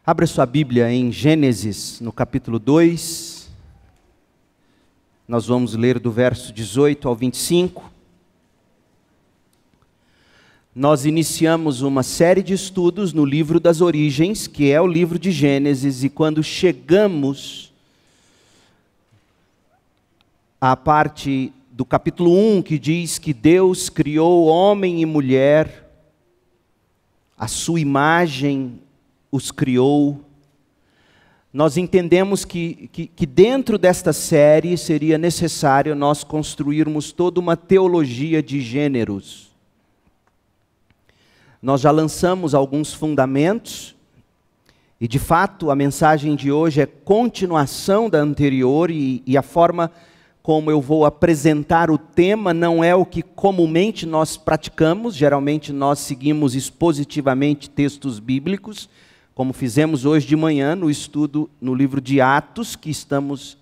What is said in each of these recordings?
Abra sua Bíblia em Gênesis, no capítulo 2. Nós vamos ler do verso 18 ao 25. Nós iniciamos uma série de estudos no livro das origens, que é o livro de Gênesis, e quando chegamos à parte do capítulo 1, que diz que Deus criou homem e mulher, a sua imagem os criou, nós entendemos que dentro desta série seria necessário nós construirmos toda uma teologia de gêneros. Nós já lançamos alguns fundamentos, e de fato a mensagem de hoje é continuação da anterior, e a forma como eu vou apresentar o tema não é o que comumente nós praticamos. Geralmente nós seguimos expositivamente textos bíblicos, como fizemos hoje de manhã no estudo no livro de Atos, que estamos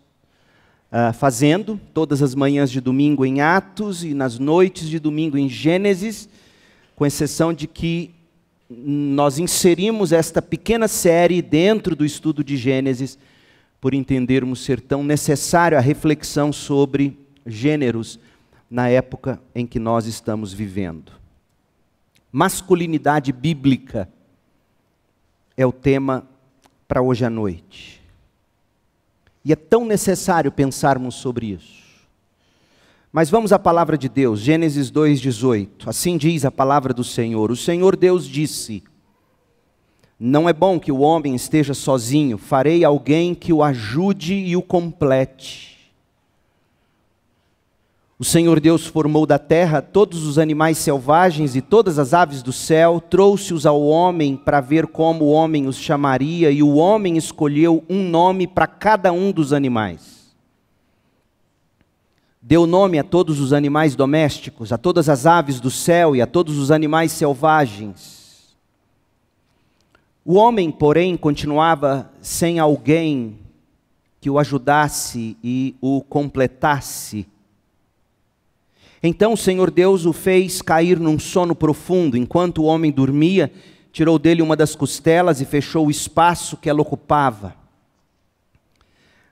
fazendo todas as manhãs de domingo em Atos e nas noites de domingo em Gênesis, com exceção de que nós inserimos esta pequena série dentro do estudo de Gênesis, por entendermos ser tão necessário a reflexão sobre gêneros na época em que nós estamos vivendo. Masculinidade bíblica é o tema para hoje à noite. E é tão necessário pensarmos sobre isso. Mas vamos à palavra de Deus, Gênesis 2:18. Assim diz a palavra do Senhor. O Senhor Deus disse: não é bom que o homem esteja sozinho, farei alguém que o ajude e o complete. O Senhor Deus formou da terra todos os animais selvagens e todas as aves do céu, trouxe-os ao homem para ver como o homem os chamaria, e o homem escolheu um nome para cada um dos animais. Deu nome a todos os animais domésticos, a todas as aves do céu e a todos os animais selvagens. O homem, porém, continuava sem alguém que o ajudasse e o completasse. Então o Senhor Deus o fez cair num sono profundo. Enquanto o homem dormia, tirou dele uma das costelas e fechou o espaço que ela ocupava.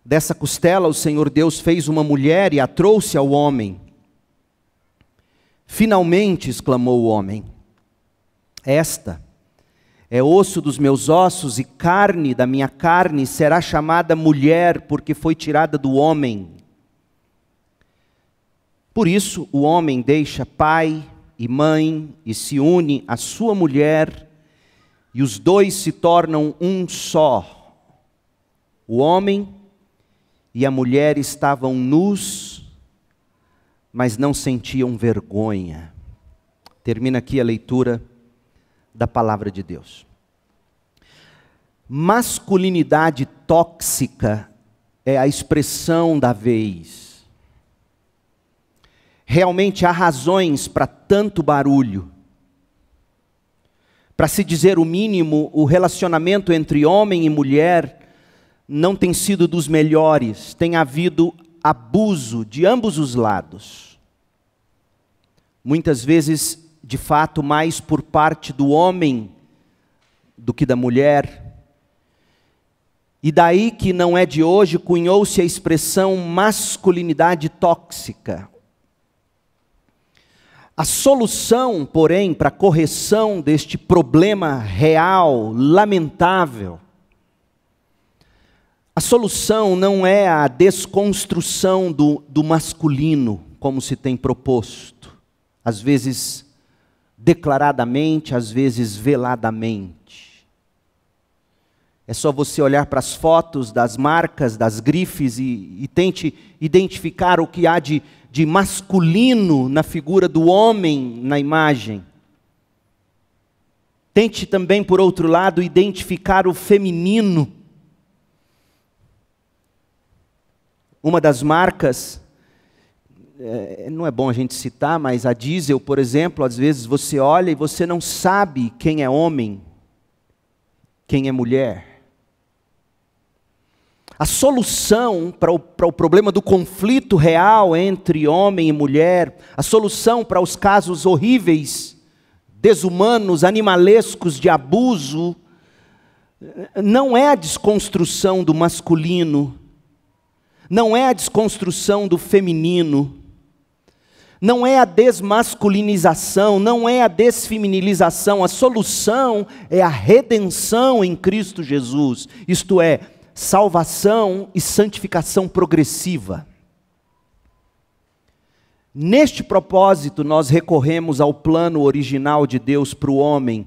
Dessa costela o Senhor Deus fez uma mulher e a trouxe ao homem. Finalmente, exclamou o homem, esta é osso dos meus ossos e carne da minha carne, será chamada mulher, porque foi tirada do homem. Por isso o homem deixa pai e mãe e se une à sua mulher, e os dois se tornam um só. O homem e a mulher estavam nus, mas não sentiam vergonha. Termina aqui a leitura da palavra de Deus. Masculinidade tóxica é a expressão da vez. Realmente há razões para tanto barulho. Para se dizer o mínimo, o relacionamento entre homem e mulher não tem sido dos melhores. Tem havido abuso de ambos os lados. Muitas vezes, de fato, mais por parte do homem do que da mulher. E daí que não é de hoje, cunhou-se a expressão masculinidade tóxica. A solução, porém, para a correção deste problema real, lamentável, a solução não é a desconstrução do masculino, como se tem proposto, às vezes declaradamente, às vezes veladamente. É só você olhar para as fotos das marcas, das grifes e tente identificar o que há de masculino na figura do homem na imagem. Tente também, por outro lado, identificar o feminino. Uma das marcas, não é bom a gente citar, mas a Diesel, por exemplo, às vezes você olha e você não sabe quem é homem, quem é mulher. A solução para o problema do conflito real entre homem e mulher, a solução para os casos horríveis, desumanos, animalescos de abuso, não é a desconstrução do masculino, não é a desconstrução do feminino, não é a desmasculinização, não é a desfeminilização. A solução é a redenção em Cristo Jesus, isto é, salvação e santificação progressiva. Neste propósito, nós recorremos ao plano original de Deus para o homem.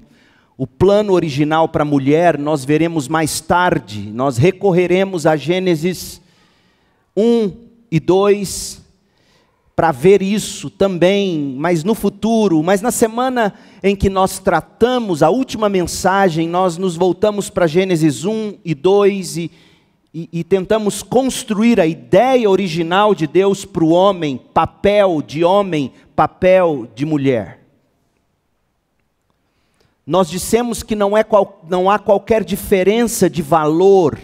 O plano original para a mulher, nós veremos mais tarde. Nós recorreremos a Gênesis 1 e 2, para ver isso também, mas no futuro. Mas na semana em que nós tratamos a última mensagem, nós nos voltamos para Gênesis 1 e 2 e tentamos construir a ideia original de Deus para o homem, papel papel de mulher. Nós dissemos que não há qualquer diferença de valor.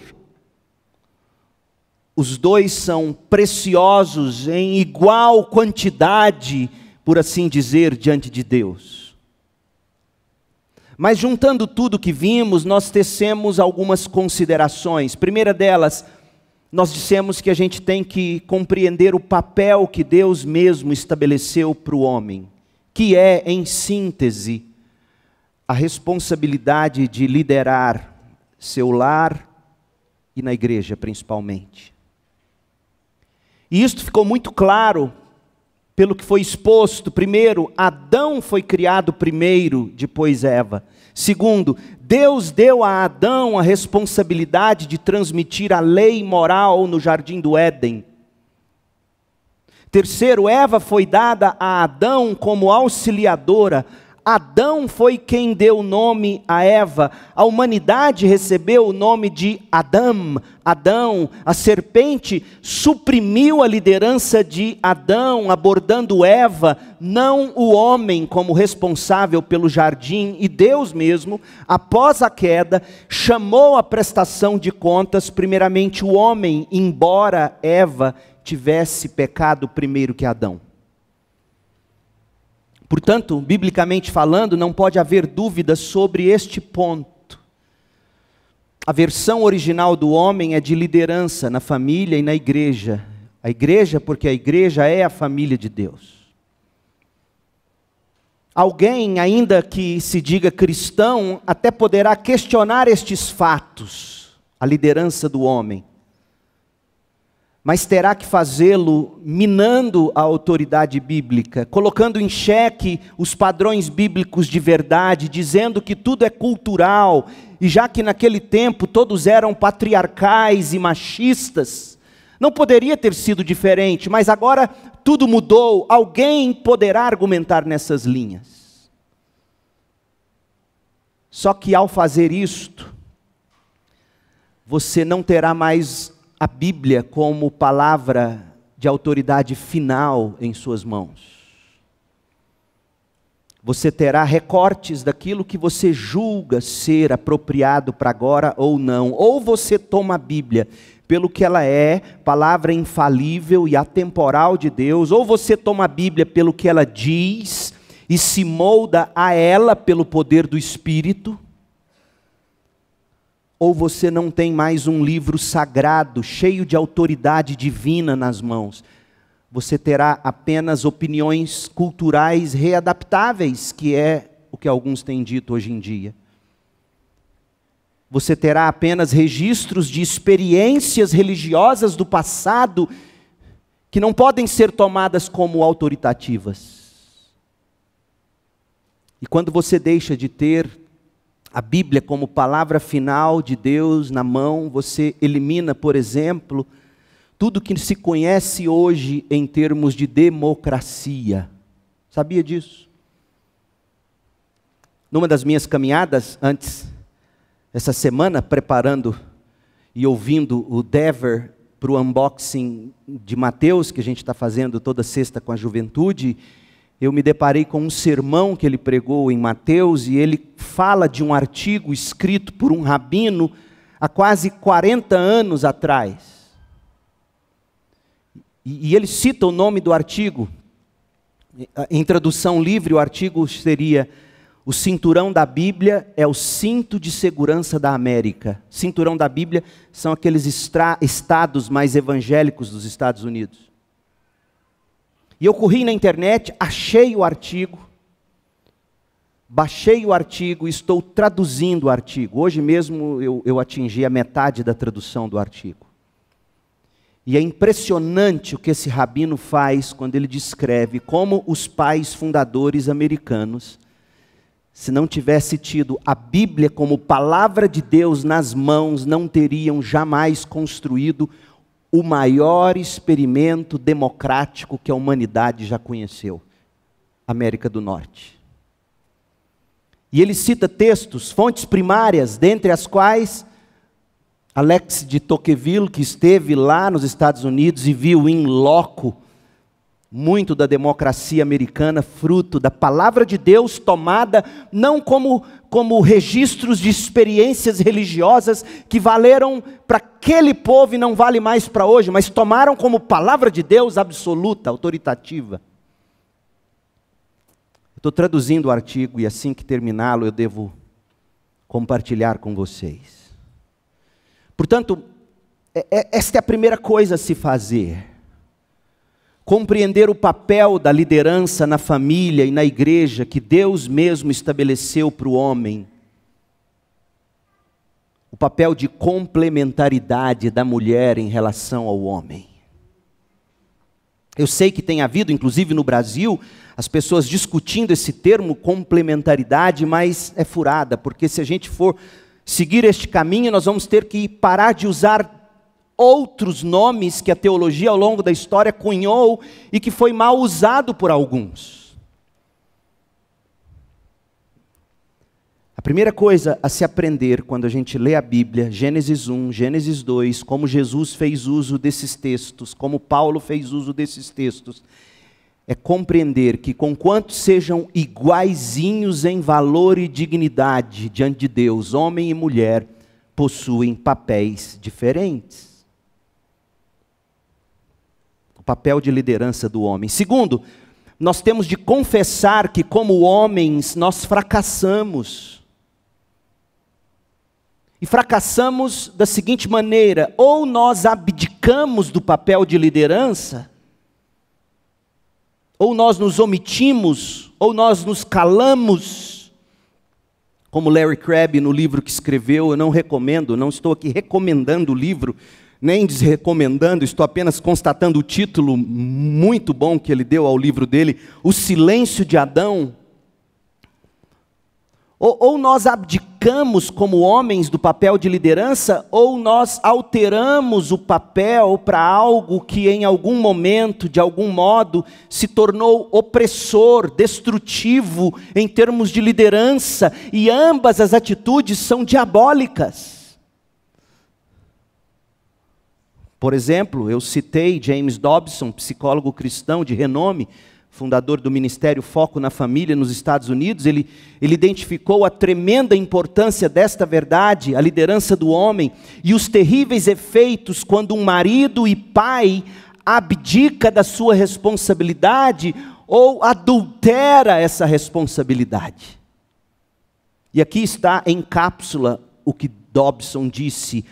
Os dois são preciosos em igual quantidade, por assim dizer, diante de Deus. Mas juntando tudo que vimos, nós tecemos algumas considerações. Primeira delas, nós dissemos que a gente tem que compreender o papel que Deus mesmo estabeleceu para o homem, que é, em síntese, a responsabilidade de liderar seu lar e na igreja principalmente. E isto ficou muito claro pelo que foi exposto. Primeiro, Adão foi criado primeiro, depois Eva. Segundo, Deus deu a Adão a responsabilidade de transmitir a lei moral no jardim do Éden. Terceiro, Eva foi dada a Adão como auxiliadora. Adão foi quem deu o nome a Eva. A humanidade recebeu o nome de Adão. A serpente suprimiu a liderança de Adão, abordando Eva, não o homem como responsável pelo jardim. E Deus mesmo, após a queda, chamou a prestação de contas, primeiramente o homem, embora Eva tivesse pecado primeiro que Adão. Portanto, biblicamente falando, não pode haver dúvida sobre este ponto. A versão original do homem é de liderança na família e na igreja. A igreja, porque a igreja é a família de Deus. Alguém, ainda que se diga cristão, até poderá questionar estes fatos, a liderança do homem. Mas terá que fazê-lo minando a autoridade bíblica, colocando em xeque os padrões bíblicos de verdade, dizendo que tudo é cultural, e já que naquele tempo todos eram patriarcais e machistas, não poderia ter sido diferente, mas agora tudo mudou. Alguém poderá argumentar nessas linhas. Só que ao fazer isto, você não terá mais a Bíblia como palavra de autoridade final em suas mãos. Você terá recortes daquilo que você julga ser apropriado para agora ou não. Ou você toma a Bíblia pelo que ela é, palavra infalível e atemporal de Deus, ou você toma a Bíblia pelo que ela diz e se molda a ela pelo poder do Espírito. Ou você não tem mais um livro sagrado, cheio de autoridade divina nas mãos. Você terá apenas opiniões culturais readaptáveis, que é o que alguns têm dito hoje em dia. Você terá apenas registros de experiências religiosas do passado, que não podem ser tomadas como autoritativas. E quando você deixa de ter a Bíblia como palavra final de Deus na mão, você elimina, por exemplo, tudo que se conhece hoje em termos de democracia. Sabia disso? Numa das minhas caminhadas, essa semana, preparando e ouvindo o Dever para o unboxing de Mateus, que a gente está fazendo toda sexta com a juventude, eu me deparei com um sermão que ele pregou em Mateus, e ele fala de um artigo escrito por um rabino há quase 40 anos atrás. E ele cita o nome do artigo. Em tradução livre, o artigo seria: O cinturão da Bíblia é o cinto de segurança da América. Cinturão da Bíblia são aqueles estados mais evangélicos dos Estados Unidos. E eu corri na internet, achei o artigo, baixei o artigo e estou traduzindo o artigo. Hoje mesmo eu atingi a metade da tradução do artigo. E é impressionante o que esse rabino faz quando ele descreve como os pais fundadores americanos, se não tivesse tido a Bíblia como palavra de Deus nas mãos, não teriam jamais construído o maior experimento democrático que a humanidade já conheceu, América do Norte. E ele cita textos, fontes primárias, dentre as quais Alex de Tocqueville, que esteve lá nos Estados Unidos e viu in loco muito da democracia americana, fruto da palavra de Deus tomada não como registros de experiências religiosas que valeram para aquele povo e não vale mais para hoje, mas tomaram como palavra de Deus absoluta, autoritativa. Estou traduzindo o artigo e assim que terminá-lo eu devo compartilhar com vocês. Portanto, esta é a primeira coisa a se fazer. Compreender o papel da liderança na família e na igreja que Deus mesmo estabeleceu para o homem. O papel de complementaridade da mulher em relação ao homem. Eu sei que tem havido, inclusive no Brasil, as pessoas discutindo esse termo complementaridade, mas é furada, porque se a gente for seguir este caminho, nós vamos ter que parar de usar outros nomes que a teologia ao longo da história cunhou e que foi mal usado por alguns. A primeira coisa a se aprender quando a gente lê a Bíblia, Gênesis 1, Gênesis 2, como Jesus fez uso desses textos, como Paulo fez uso desses textos, é compreender que conquanto sejam iguaizinhos em valor e dignidade diante de Deus, homem e mulher possuem papéis diferentes. O papel de liderança do homem. Segundo, nós temos de confessar que como homens nós fracassamos. E fracassamos da seguinte maneira: ou nós abdicamos do papel de liderança, ou nós nos omitimos, ou nós nos calamos. Como Larry Crabb no livro que escreveu, eu não recomendo, não estou aqui recomendando o livro, nem desrecomendando, estou apenas constatando o título muito bom que ele deu ao livro dele, O Silêncio de Adão. Ou nós abdicamos como homens do papel de liderança, ou nós alteramos o papel para algo que em algum momento, de algum modo, se tornou opressor, destrutivo em termos de liderança, e ambas as atitudes são diabólicas. Por exemplo, eu citei James Dobson, psicólogo cristão de renome, fundador do Ministério Foco na Família nos Estados Unidos. Ele identificou a tremenda importância desta verdade, a liderança do homem, e os terríveis efeitos quando um marido e pai abdica da sua responsabilidade ou adultera essa responsabilidade. E aqui está em cápsula o que Dobson disse: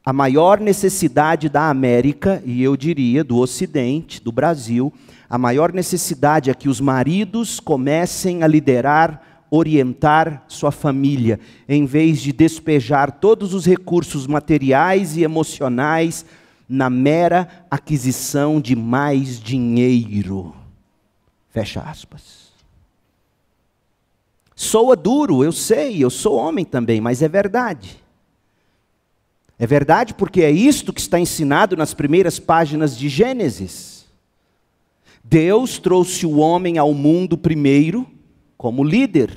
a maior necessidade da América, e eu diria do Ocidente, do Brasil, a maior necessidade é que os maridos comecem a liderar, orientar sua família, em vez de despejar todos os recursos materiais e emocionais na mera aquisição de mais dinheiro. Fecha aspas. Soa duro, eu sei, eu sou homem também, mas é verdade. É verdade porque é isto que está ensinado nas primeiras páginas de Gênesis. Deus trouxe o homem ao mundo primeiro como líder.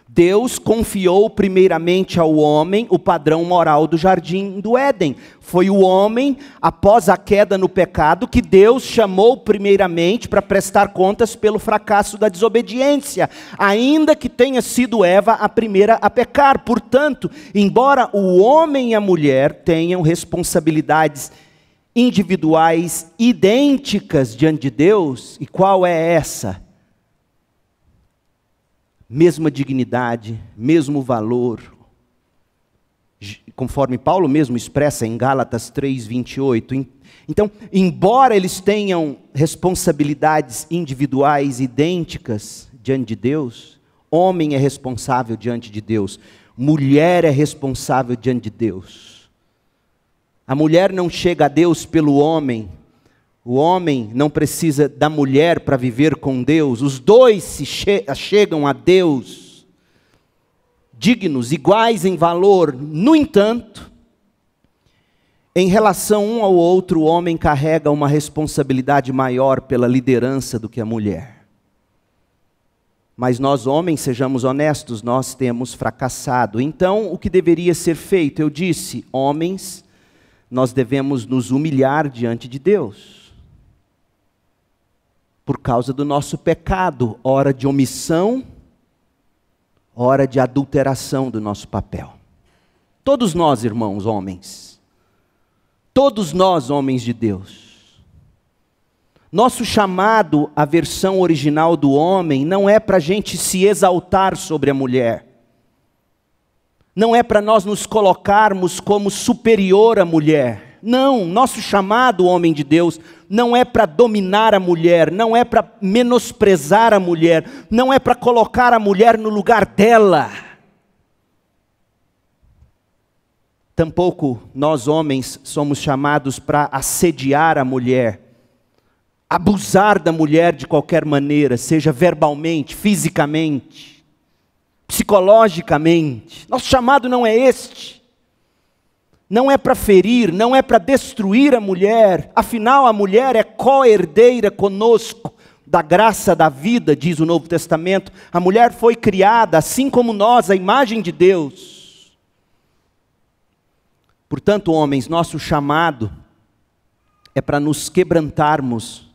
Deus confiou primeiramente ao homem o padrão moral do jardim do Éden. Foi o homem, após a queda no pecado, que Deus chamou primeiramente para prestar contas pelo fracasso da desobediência, ainda que tenha sido Eva a primeira a pecar. Portanto, embora o homem e a mulher tenham responsabilidades individuais idênticas diante de Deus, e qual é essa? mesma dignidade, mesmo valor. Conforme Paulo mesmo expressa em Gálatas 3:28. Então, embora eles tenham responsabilidades individuais idênticas diante de Deus, homem é responsável diante de Deus, mulher é responsável diante de Deus. A mulher não chega a Deus pelo homem, o homem não precisa da mulher para viver com Deus, os dois chegam a Deus, dignos, iguais em valor. No entanto, em relação um ao outro, o homem carrega uma responsabilidade maior pela liderança do que a mulher. Mas nós homens, sejamos honestos, nós temos fracassado. Então, o que deveria ser feito? Eu disse, homens, nós devemos nos humilhar diante de Deus. Por causa do nosso pecado, hora de omissão, hora de adulteração do nosso papel. Todos nós, irmãos, homens. Todos nós, homens de Deus. Nosso chamado, a versão original do homem, não é para a gente se exaltar sobre a mulher. Não é para nós nos colocarmos como superior à mulher. Não, nosso chamado, homem de Deus, não é para dominar a mulher, não é para menosprezar a mulher, não é para colocar a mulher no lugar dela. Tampouco nós homens somos chamados para assediar a mulher, abusar da mulher de qualquer maneira, seja verbalmente, fisicamente, psicologicamente. Nosso chamado não é este. Não é para ferir, não é para destruir a mulher. Afinal, a mulher é co-herdeira conosco da graça da vida, diz o Novo Testamento. A mulher foi criada, assim como nós, à imagem de Deus. Portanto, homens, nosso chamado é para nos quebrantarmos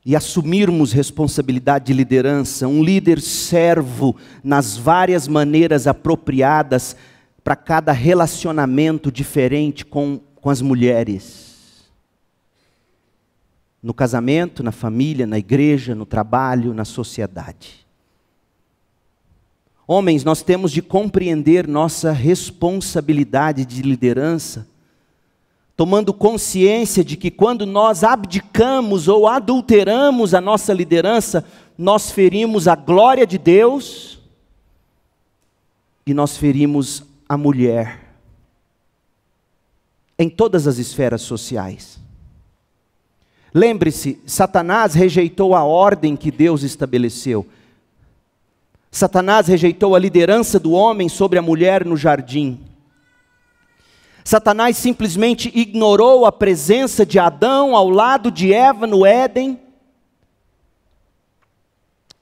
e assumirmos responsabilidade de liderança, um líder servo nas várias maneiras apropriadas para cada relacionamento diferente com as mulheres. No casamento, na família, na igreja, no trabalho, na sociedade. Homens, nós temos de compreender nossa responsabilidade de liderança, tomando consciência de que quando nós abdicamos ou adulteramos a nossa liderança, nós ferimos a glória de Deus e nós ferimos a mulher em todas as esferas sociais. Lembre-se, Satanás rejeitou a ordem que Deus estabeleceu. Satanás rejeitou a liderança do homem sobre a mulher no jardim. Satanás simplesmente ignorou a presença de Adão ao lado de Eva no Éden.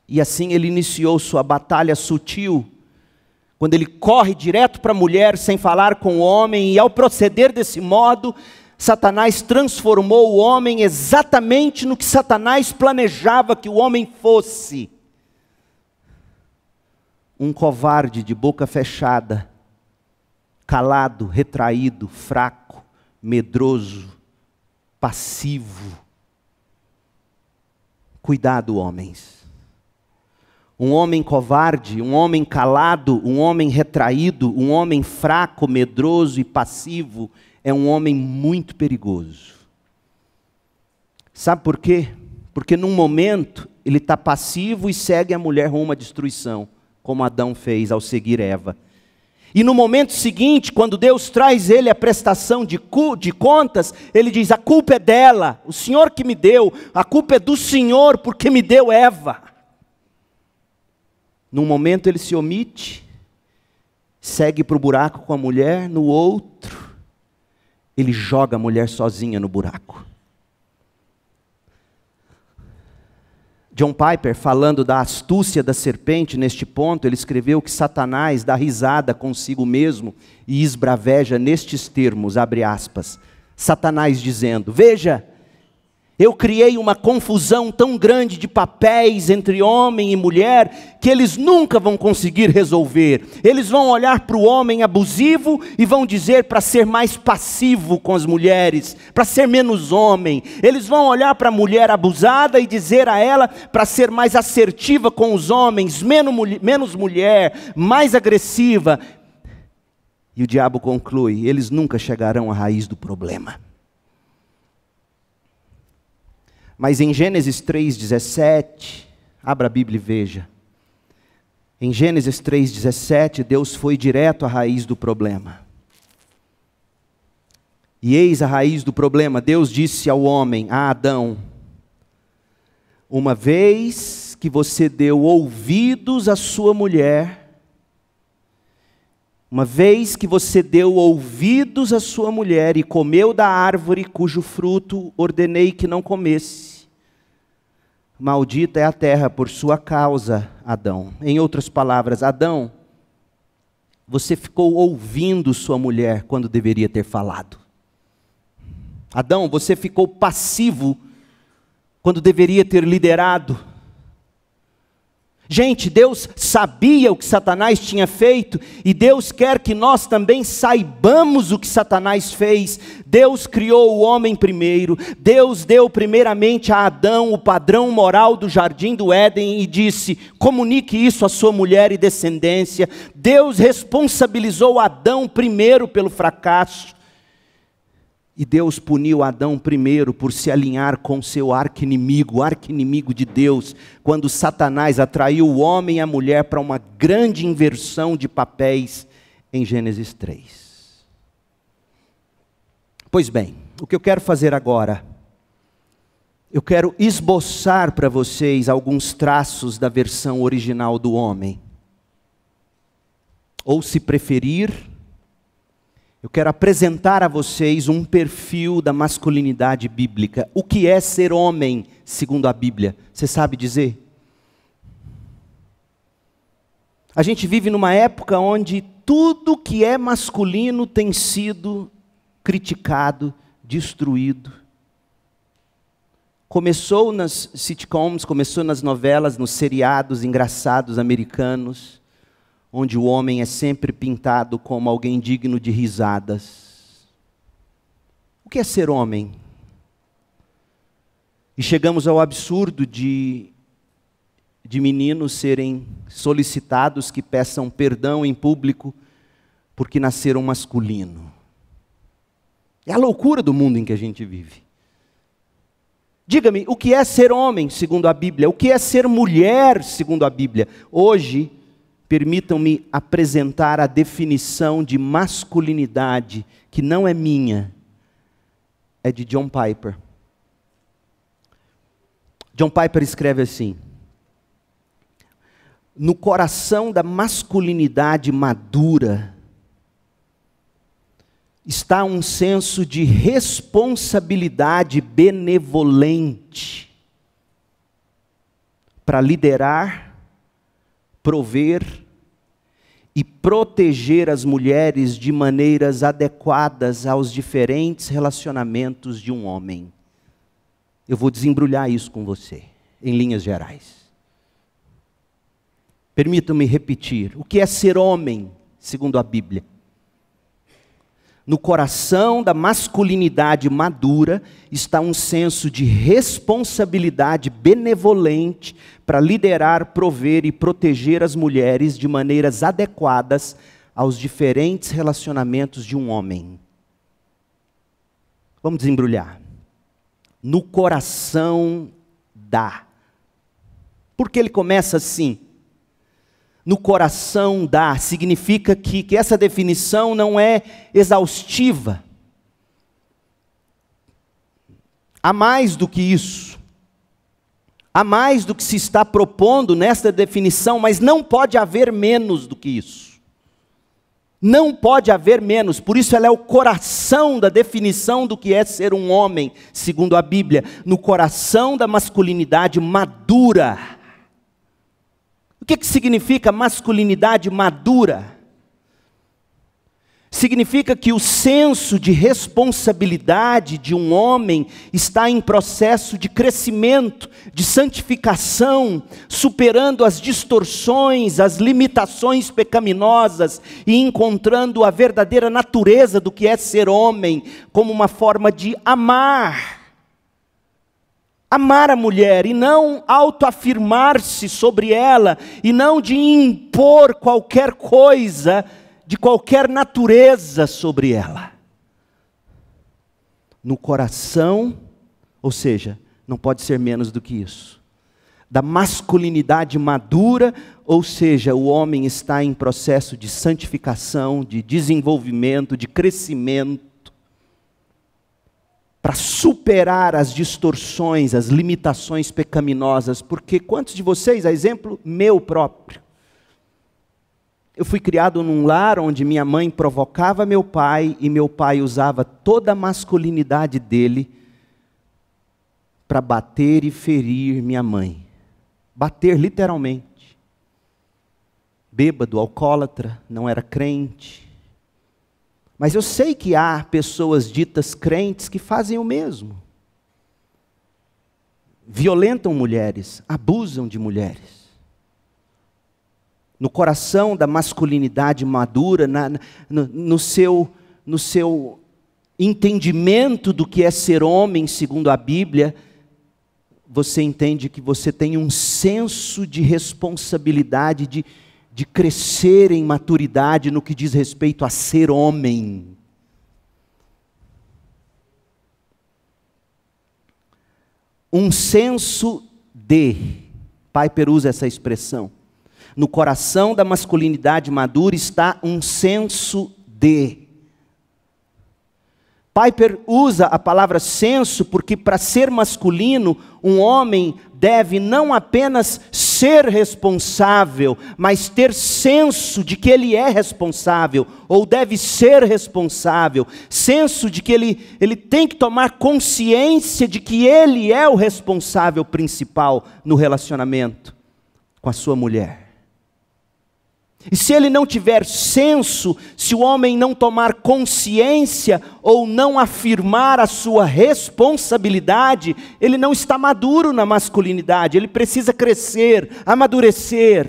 E assim ele iniciou sua batalha sutil, quando ele corre direto para a mulher sem falar com o homem, e ao proceder desse modo, Satanás transformou o homem exatamente no que Satanás planejava que o homem fosse. Um covarde de boca fechada, calado, retraído, fraco, medroso, passivo. Cuidado, homens. Um homem covarde, um homem calado, um homem retraído, um homem fraco, medroso e passivo é um homem muito perigoso. Sabe por quê? Porque num momento ele está passivo e segue a mulher rumo à destruição, como Adão fez ao seguir Eva. E no momento seguinte, quando Deus traz ele a prestação de contas, ele diz, a culpa é dela, o Senhor que me deu, a culpa é do Senhor porque me deu Eva. Num momento ele se omite, segue para o buraco com a mulher, no outro, ele joga a mulher sozinha no buraco. John Piper, falando da astúcia da serpente, neste ponto, ele escreveu que Satanás dá risada consigo mesmo e esbraveja nestes termos, abre aspas, Satanás dizendo, veja, Eu criei uma confusão tão grande de papéis entre homem e mulher, que eles nunca vão conseguir resolver. Eles vão olhar para o homem abusivo e vão dizer para ser mais passivo com as mulheres, para ser menos homem. Eles vão olhar para a mulher abusada e dizer a ela para ser mais assertiva com os homens, menos mulher, mais agressiva. E o diabo conclui: eles nunca chegarão à raiz do problema. Mas em Gênesis 3,17, abra a Bíblia e veja. Em Gênesis 3,17, Deus foi direto à raiz do problema. E eis a raiz do problema. Deus disse ao homem, a Adão: uma vez que você deu ouvidos à sua mulher, uma vez que você deu ouvidos à sua mulher e comeu da árvore cujo fruto ordenei que não comesse, maldita é a terra por sua causa, Adão. Em outras palavras, Adão, você ficou ouvindo sua mulher quando deveria ter falado. Adão, você ficou passivo quando deveria ter liderado. Gente, Deus sabia o que Satanás tinha feito, e Deus quer que nós também saibamos o que Satanás fez. Deus criou o homem primeiro, Deus deu primeiramente a Adão o padrão moral do jardim do Éden e disse: comunique isso à sua mulher e descendência. Deus responsabilizou Adão primeiro pelo fracasso. E Deus puniu Adão primeiro por se alinhar com seu arqui-inimigo, o arqui-inimigo de Deus, quando Satanás atraiu o homem e a mulher para uma grande inversão de papéis em Gênesis 3. Pois bem, o que eu quero fazer agora, eu quero esboçar para vocês alguns traços da versão original do homem. Ou, se preferir, eu quero apresentar a vocês um perfil da masculinidade bíblica. O que é ser homem, segundo a Bíblia? Você sabe dizer? A gente vive numa época onde tudo que é masculino tem sido criticado, destruído. Começou nas sitcoms, começou nas novelas, nos seriados engraçados americanos, onde o homem é sempre pintado como alguém digno de risadas. O que é ser homem? E chegamos ao absurdo de meninos serem solicitados que peçam perdão em público porque nasceram masculino. É a loucura do mundo em que a gente vive. Diga-me, o que é ser homem, segundo a Bíblia? O que é ser mulher, segundo a Bíblia? Hoje, permitam-me apresentar a definição de masculinidade, que não é minha, é de John Piper. John Piper escreve assim: no coração da masculinidade madura está um senso de responsabilidade benevolente para liderar, prover e proteger as mulheres de maneiras adequadas aos diferentes relacionamentos de um homem. Eu vou desembrulhar isso com você, em linhas gerais. Permitam-me repetir: o que é ser homem, segundo a Bíblia? No coração da masculinidade madura está um senso de responsabilidade benevolente para liderar, prover e proteger as mulheres de maneiras adequadas aos diferentes relacionamentos de um homem. Vamos desembrulhar. No coração da. Por que ele começa assim? No coração da, significa que essa definição não é exaustiva. Há mais do que isso. Há mais do que se está propondo nesta definição, mas não pode haver menos do que isso. Não pode haver menos, por isso ela é o coração da definição do que é ser um homem, segundo a Bíblia, no coração da masculinidade madura. O que significa masculinidade madura? Significa que o senso de responsabilidade de um homem está em processo de crescimento, de santificação, superando as distorções, as limitações pecaminosas e encontrando a verdadeira natureza do que é ser homem, como uma forma de amar. Amar a mulher e não autoafirmar-se sobre ela, e não de impor qualquer coisa de qualquer natureza sobre ela. No coração, ou seja, não pode ser menos do que isso, da masculinidade madura, ou seja, o homem está em processo de santificação, de desenvolvimento, de crescimento, para superar as distorções, as limitações pecaminosas, porque quantos de vocês, a exemplo meu próprio, eu fui criado num lar onde minha mãe provocava meu pai e meu pai usava toda a masculinidade dele para bater e ferir minha mãe. Bater literalmente. Bêbado, alcoólatra, não era crente. Mas eu sei que há pessoas ditas crentes que fazem o mesmo. Violentam mulheres, abusam de mulheres. No coração da masculinidade madura, no seu entendimento do que é ser homem, segundo a Bíblia, você entende que você tem um senso de responsabilidade, de crescer em maturidade no que diz respeito a ser homem. Um senso de, Piper usa essa expressão. No coração da masculinidade madura está um senso de. Piper usa a palavra senso porque para ser masculino, um homem deve não apenas ser responsável, mas ter senso de que ele é responsável, ou deve ser responsável. Senso de que ele tem que tomar consciência de que ele é o responsável principal no relacionamento com a sua mulher. E se ele não tiver senso, se o homem não tomar consciência ou não afirmar a sua responsabilidade, ele não está maduro na masculinidade, ele precisa crescer, amadurecer.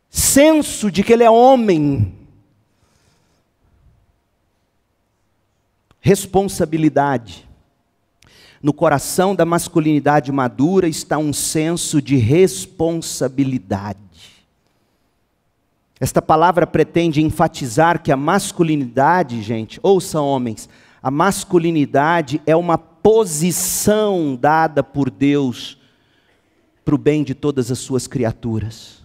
Senso de que ele é homem. Responsabilidade. No coração da masculinidade madura está um senso de responsabilidade. Esta palavra pretende enfatizar que a masculinidade, gente, ouça homens, a masculinidade é uma posição dada por Deus para o bem de todas as suas criaturas.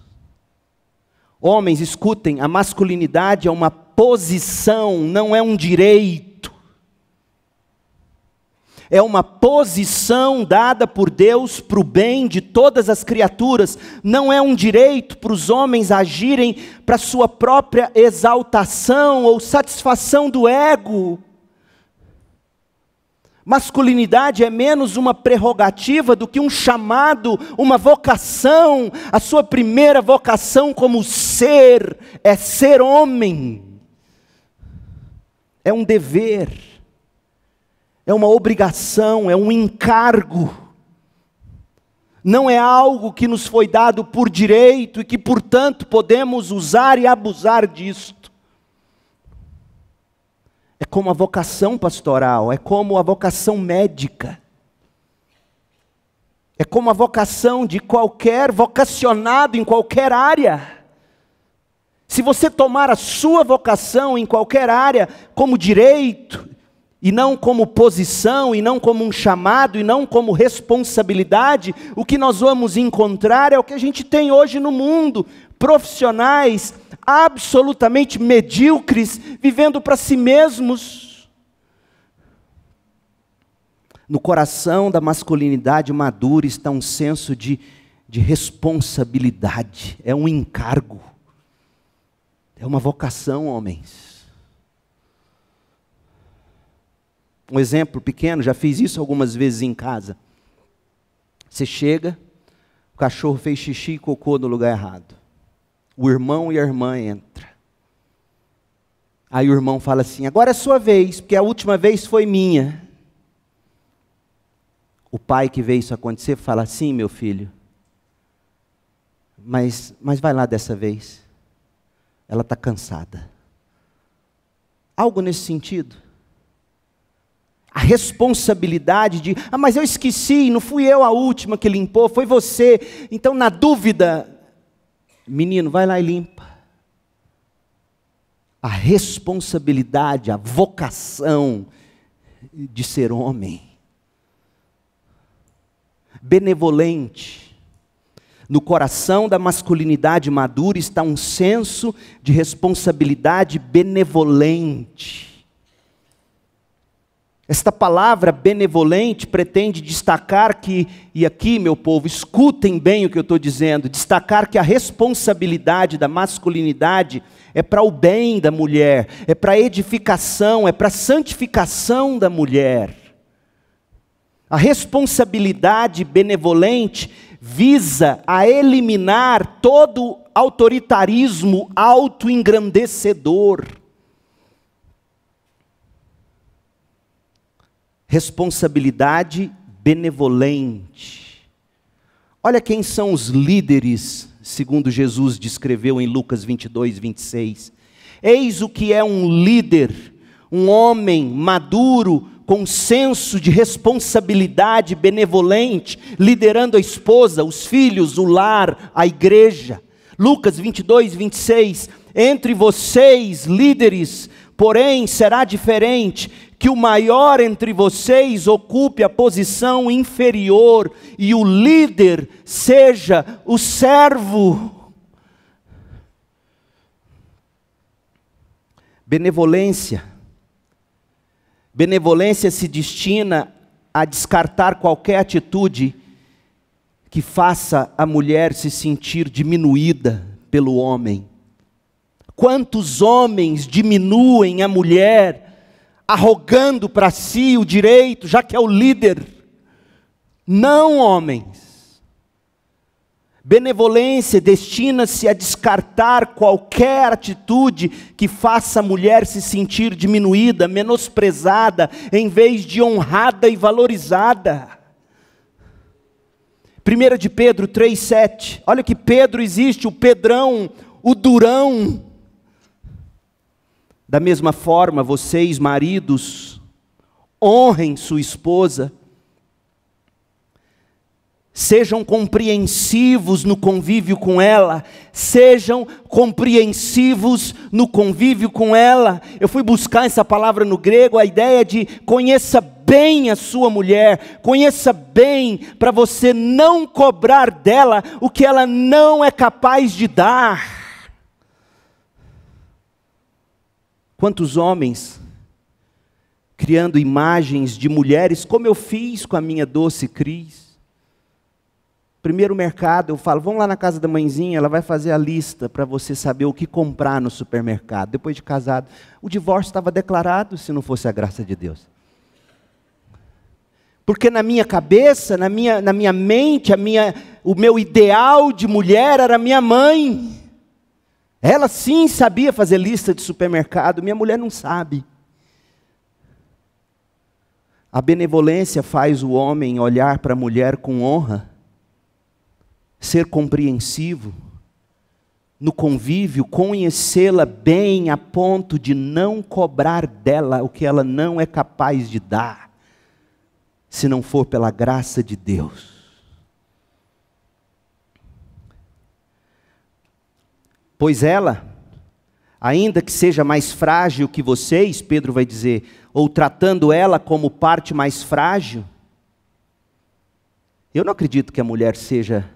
Homens, escutem, a masculinidade é uma posição, não é um direito. É uma posição dada por Deus para o bem de todas as criaturas. Não é um direito para os homens agirem para sua própria exaltação ou satisfação do ego. Masculinidade é menos uma prerrogativa do que um chamado, uma vocação. A sua primeira vocação como ser é ser homem. É um dever. É uma obrigação, é um encargo. Não é algo que nos foi dado por direito e que, portanto, podemos usar e abusar disto. É como a vocação pastoral, é como a vocação médica. É como a vocação de qualquer vocacionado em qualquer área. Se você tomar a sua vocação em qualquer área como direito, e não como posição, e não como um chamado, e não como responsabilidade, o que nós vamos encontrar é o que a gente tem hoje no mundo. Profissionais absolutamente medíocres, vivendo para si mesmos. No coração da masculinidade madura está um senso de responsabilidade, é um encargo, é uma vocação, homens. Um exemplo pequeno, já fiz isso algumas vezes em casa. Você chega, o cachorro fez xixi e cocô no lugar errado. O irmão e a irmã entram. Aí o irmão fala assim: agora é sua vez, porque a última vez foi minha. O pai que vê isso acontecer fala: sim, meu filho, mas vai lá dessa vez. Ela está cansada. Algo nesse sentido. A responsabilidade de: mas eu esqueci, não fui eu a última que limpou, foi você. Então, na dúvida, menino, vai lá e limpa. A responsabilidade, a vocação de ser homem. Benevolente. No coração da masculinidade madura está um senso de responsabilidade benevolente. Esta palavra benevolente pretende destacar que, e aqui, meu povo, escutem bem o que eu estou dizendo, destacar que a responsabilidade da masculinidade é para o bem da mulher, é para a edificação, é para a santificação da mulher. A responsabilidade benevolente visa a eliminar todo autoritarismo autoengrandecedor. Responsabilidade benevolente. Olha quem são os líderes, segundo Jesus descreveu em Lucas 22, 26. Eis o que é um líder, um homem maduro, com senso de responsabilidade benevolente, liderando a esposa, os filhos, o lar, a igreja. Lucas 22, 26. Entre vocês, líderes, porém, será diferente, que o maior entre vocês ocupe a posição inferior, e o líder seja o servo. Benevolência. Benevolência se destina a descartar qualquer atitude que faça a mulher se sentir diminuída pelo homem. Quantos homens diminuem a mulher, arrogando para si o direito, já que é o líder? Não, homens. Benevolência destina-se a descartar qualquer atitude que faça a mulher se sentir diminuída, menosprezada, em vez de honrada e valorizada. 1 de Pedro 3,7. Olha que Pedro existe, o Pedrão, o durão. Da mesma forma, vocês, maridos, honrem sua esposa. Sejam compreensivos no convívio com ela. Sejam compreensivos no convívio com ela. Eu fui buscar essa palavra no grego, a ideia de conheça bem a sua mulher. Conheça bem, para você não cobrar dela o que ela não é capaz de dar. Quantos homens criando imagens de mulheres, como eu fiz com a minha doce Cris. Primeiro mercado, eu falo, vamos lá na casa da mãezinha, ela vai fazer a lista para você saber o que comprar no supermercado. Depois de casado, o divórcio estava declarado se não fosse a graça de Deus. Porque na minha cabeça, na minha mente, o meu ideal de mulher era minha mãe. Ela sim sabia fazer lista de supermercado, minha mulher não sabe. A benevolência faz o homem olhar para a mulher com honra, ser compreensivo, no convívio, conhecê-la bem a ponto de não cobrar dela o que ela não é capaz de dar, se não for pela graça de Deus. Pois ela, ainda que seja mais frágil que vocês, Pedro vai dizer, ou tratando ela como parte mais frágil, eu não acredito que a mulher seja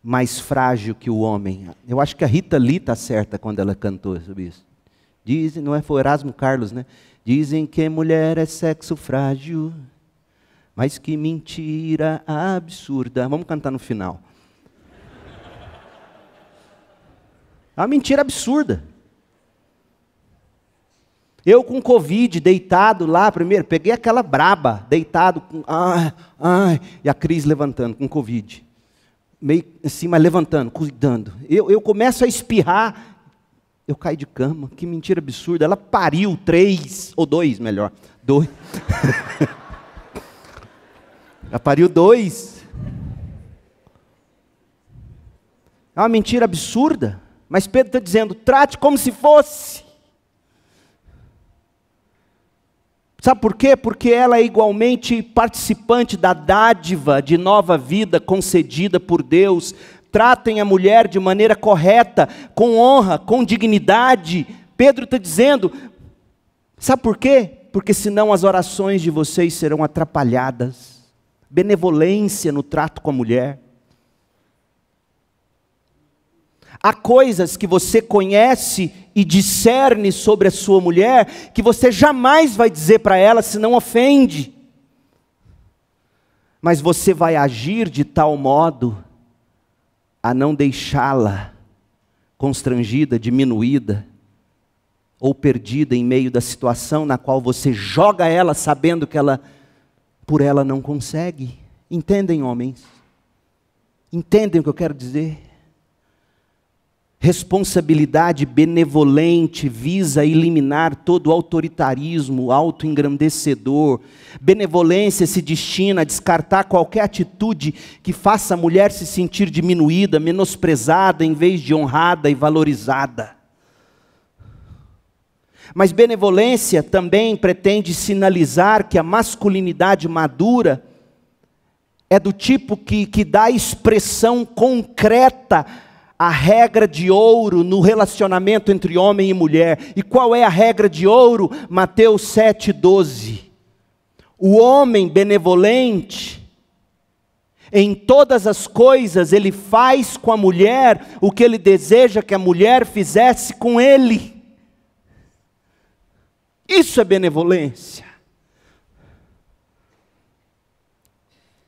mais frágil que o homem. Eu acho que a Rita Lee está certa quando ela cantou sobre isso. Dizem, não é, foi Erasmo Carlos, né? Dizem que mulher é sexo frágil, mas que mentira absurda. Vamos cantar no final. É uma mentira absurda. Eu com Covid, deitado lá, primeiro, peguei aquela braba, deitado, e a Cris levantando com Covid. Meio assim, mas levantando, cuidando. Eu começo a espirrar, Eu caí de cama, que mentira absurda. Ela pariu 3, ou 2 melhor, 2. Ela pariu 2. É uma mentira absurda. Mas Pedro está dizendo, trate como se fosse. Sabe por quê? Porque ela é igualmente participante da dádiva de nova vida concedida por Deus. Tratem a mulher de maneira correta, com honra, com dignidade. Pedro está dizendo, sabe por quê? Porque senão as orações de vocês serão atrapalhadas. Benevolência no trato com a mulher. Há coisas que você conhece e discerne sobre a sua mulher, que você jamais vai dizer para ela, se não ofende. Mas você vai agir de tal modo a não deixá-la constrangida, diminuída ou perdida em meio da situação na qual você joga ela sabendo que ela, por ela, não consegue. Entendem, homens? Entendem o que eu quero dizer? Responsabilidade benevolente visa eliminar todo autoritarismo autoengrandecedor. Benevolência se destina a descartar qualquer atitude que faça a mulher se sentir diminuída, menosprezada, em vez de honrada e valorizada. Mas benevolência também pretende sinalizar que a masculinidade madura é do tipo que dá expressão concreta a regra de ouro no relacionamento entre homem e mulher. E qual é a regra de ouro? Mateus 7,12. O homem benevolente, em todas as coisas, ele faz com a mulher o que ele deseja que a mulher fizesse com ele. Isso é benevolência.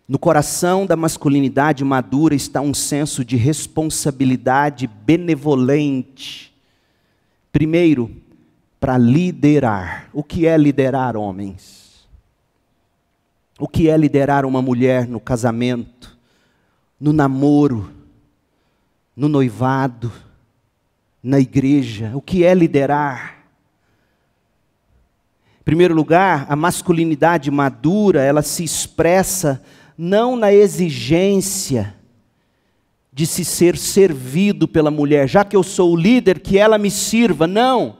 No coração da masculinidade madura está um senso de responsabilidade benevolente. Primeiro, para liderar. O que é liderar, homens? O que é liderar uma mulher no casamento, no namoro, no noivado, na igreja? O que é liderar? Em primeiro lugar, a masculinidade madura, ela se expressa não na exigência de se ser servido pela mulher, já que eu sou o líder, que ela me sirva, não.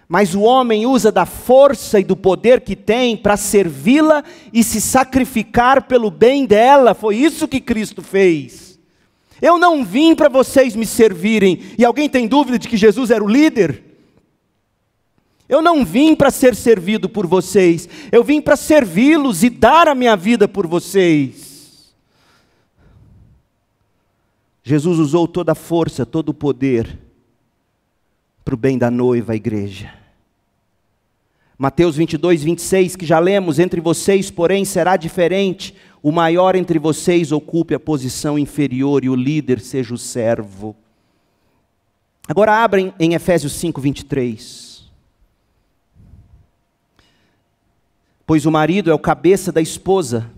Mas o homem usa da força e do poder que tem para servi-la e se sacrificar pelo bem dela. Foi isso que Cristo fez. Eu não vim para vocês me servirem. E alguém tem dúvida de que Jesus era o líder? Eu não vim para ser servido por vocês, eu vim para servi-los e dar a minha vida por vocês. Jesus usou toda a força, todo o poder, para o bem da noiva, a igreja. Mateus 22, 26, que já lemos, entre vocês, porém, será diferente, o maior entre vocês ocupe a posição inferior e o líder seja o servo. Agora abrem em Efésios 5, 23. Pois o marido é o cabeça da esposa,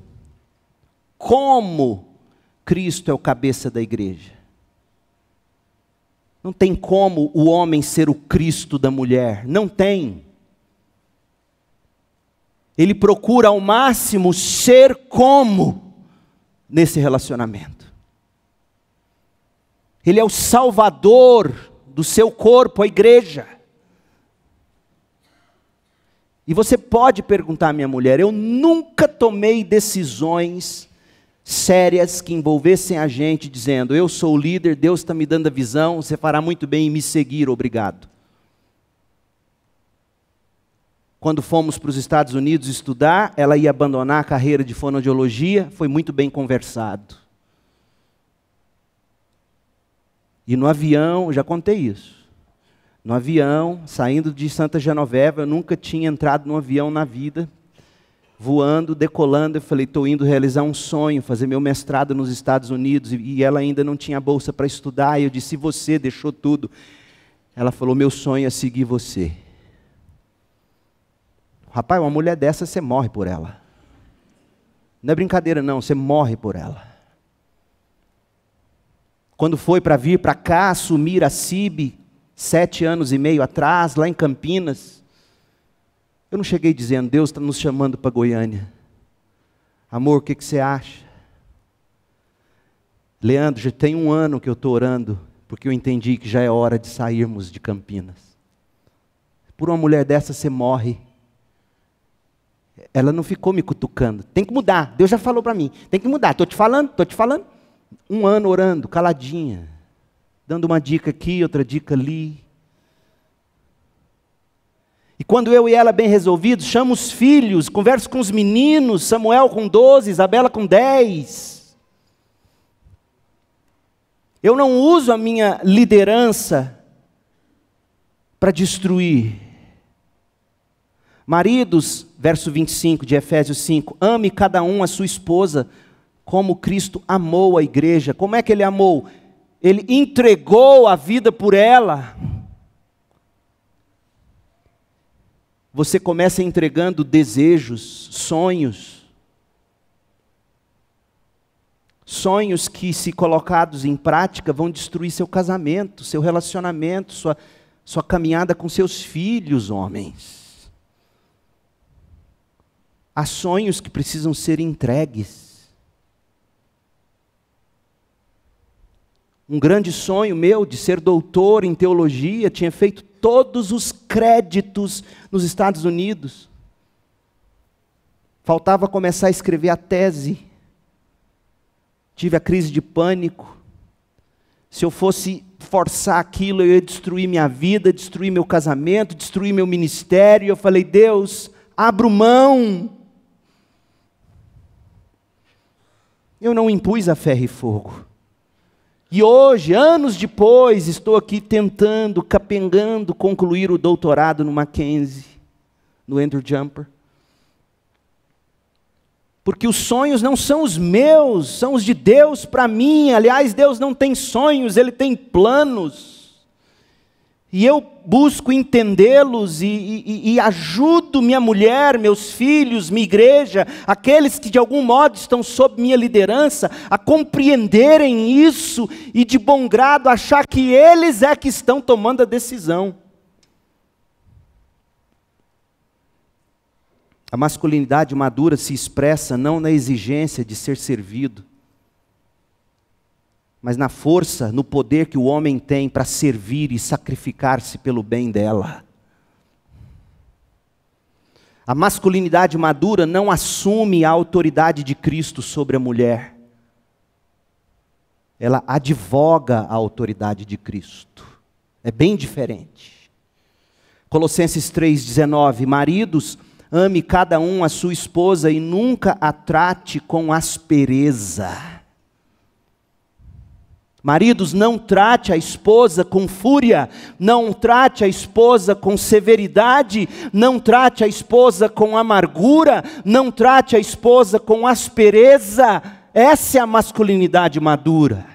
como Cristo é o cabeça da igreja. Não tem como o homem ser o Cristo da mulher, não tem. Ele procura ao máximo ser como nesse relacionamento. Ele é o salvador do seu corpo, a igreja. E você pode perguntar à minha mulher, eu nunca tomei decisões sérias que envolvessem a gente dizendo, eu sou o líder, Deus está me dando a visão, você fará muito bem em me seguir, obrigado. Quando fomos para os Estados Unidos estudar, ela ia abandonar a carreira de fonoaudiologia, foi muito bem conversado. E no avião, eu já contei isso. No avião, saindo de Santa Genoveva, eu nunca tinha entrado num avião na vida, voando, decolando, eu falei, estou indo realizar um sonho, fazer meu mestrado nos Estados Unidos, e ela ainda não tinha bolsa para estudar, e eu disse, você deixou tudo. Ela falou, meu sonho é seguir você. Rapaz, uma mulher dessa, você morre por ela. Não é brincadeira não, você morre por ela. Quando foi para vir para cá, assumir a CIB, 7 anos e meio atrás, lá em Campinas. Eu não cheguei dizendo, Deus está nos chamando para Goiânia. Amor, o que você acha? Leandro, já tem 1 ano que eu estou orando, porque eu entendi que já é hora de sairmos de Campinas. Por uma mulher dessa você morre. Ela não ficou me cutucando. Tem que mudar, Deus já falou para mim. Tem que mudar, estou te falando. 1 ano orando, caladinha. Dando uma dica aqui, outra dica ali. E quando eu e ela bem resolvidos, chamo os filhos, converso com os meninos, Samuel com 12, Isabela com 10. Eu não uso a minha liderança para destruir. Maridos, verso 25 de Efésios 5, ame cada um a sua esposa, como Cristo amou a igreja. Como é que Ele amou? Ele entregou a vida por ela. Você começa entregando desejos, sonhos. Sonhos que, se colocados em prática, vão destruir seu casamento, seu relacionamento, sua caminhada com seus filhos, homens. Há sonhos que precisam ser entregues. Um grande sonho meu de ser doutor em teologia, tinha feito todos os créditos nos Estados Unidos. Faltava começar a escrever a tese. Tive a crise de pânico. Se eu fosse forçar aquilo, eu ia destruir minha vida, destruir meu casamento, destruir meu ministério. Eu falei, Deus, abro mão. Eu não impus a ferro e fogo. E hoje, anos depois, estou aqui tentando, capengando, concluir o doutorado no Mackenzie, no Andrew Jumper. Porque os sonhos não são os meus, são os de Deus para mim. Aliás, Deus não tem sonhos, Ele tem planos. E eu busco entendê-los e ajudo minha mulher, meus filhos, minha igreja, aqueles que de algum modo estão sob minha liderança, a compreenderem isso e de bom grado achar que eles é que estão tomando a decisão. A masculinidade madura se expressa não na exigência de ser servido, mas na força, no poder que o homem tem para servir e sacrificar-se pelo bem dela. A masculinidade madura não assume a autoridade de Cristo sobre a mulher. Ela advoga a autoridade de Cristo. É bem diferente. Colossenses 3,19, maridos, ame cada um a sua esposa e nunca a trate com aspereza. Maridos, não trate a esposa com fúria, não trate a esposa com severidade, não trate a esposa com amargura, não trate a esposa com aspereza. Essa é a masculinidade madura.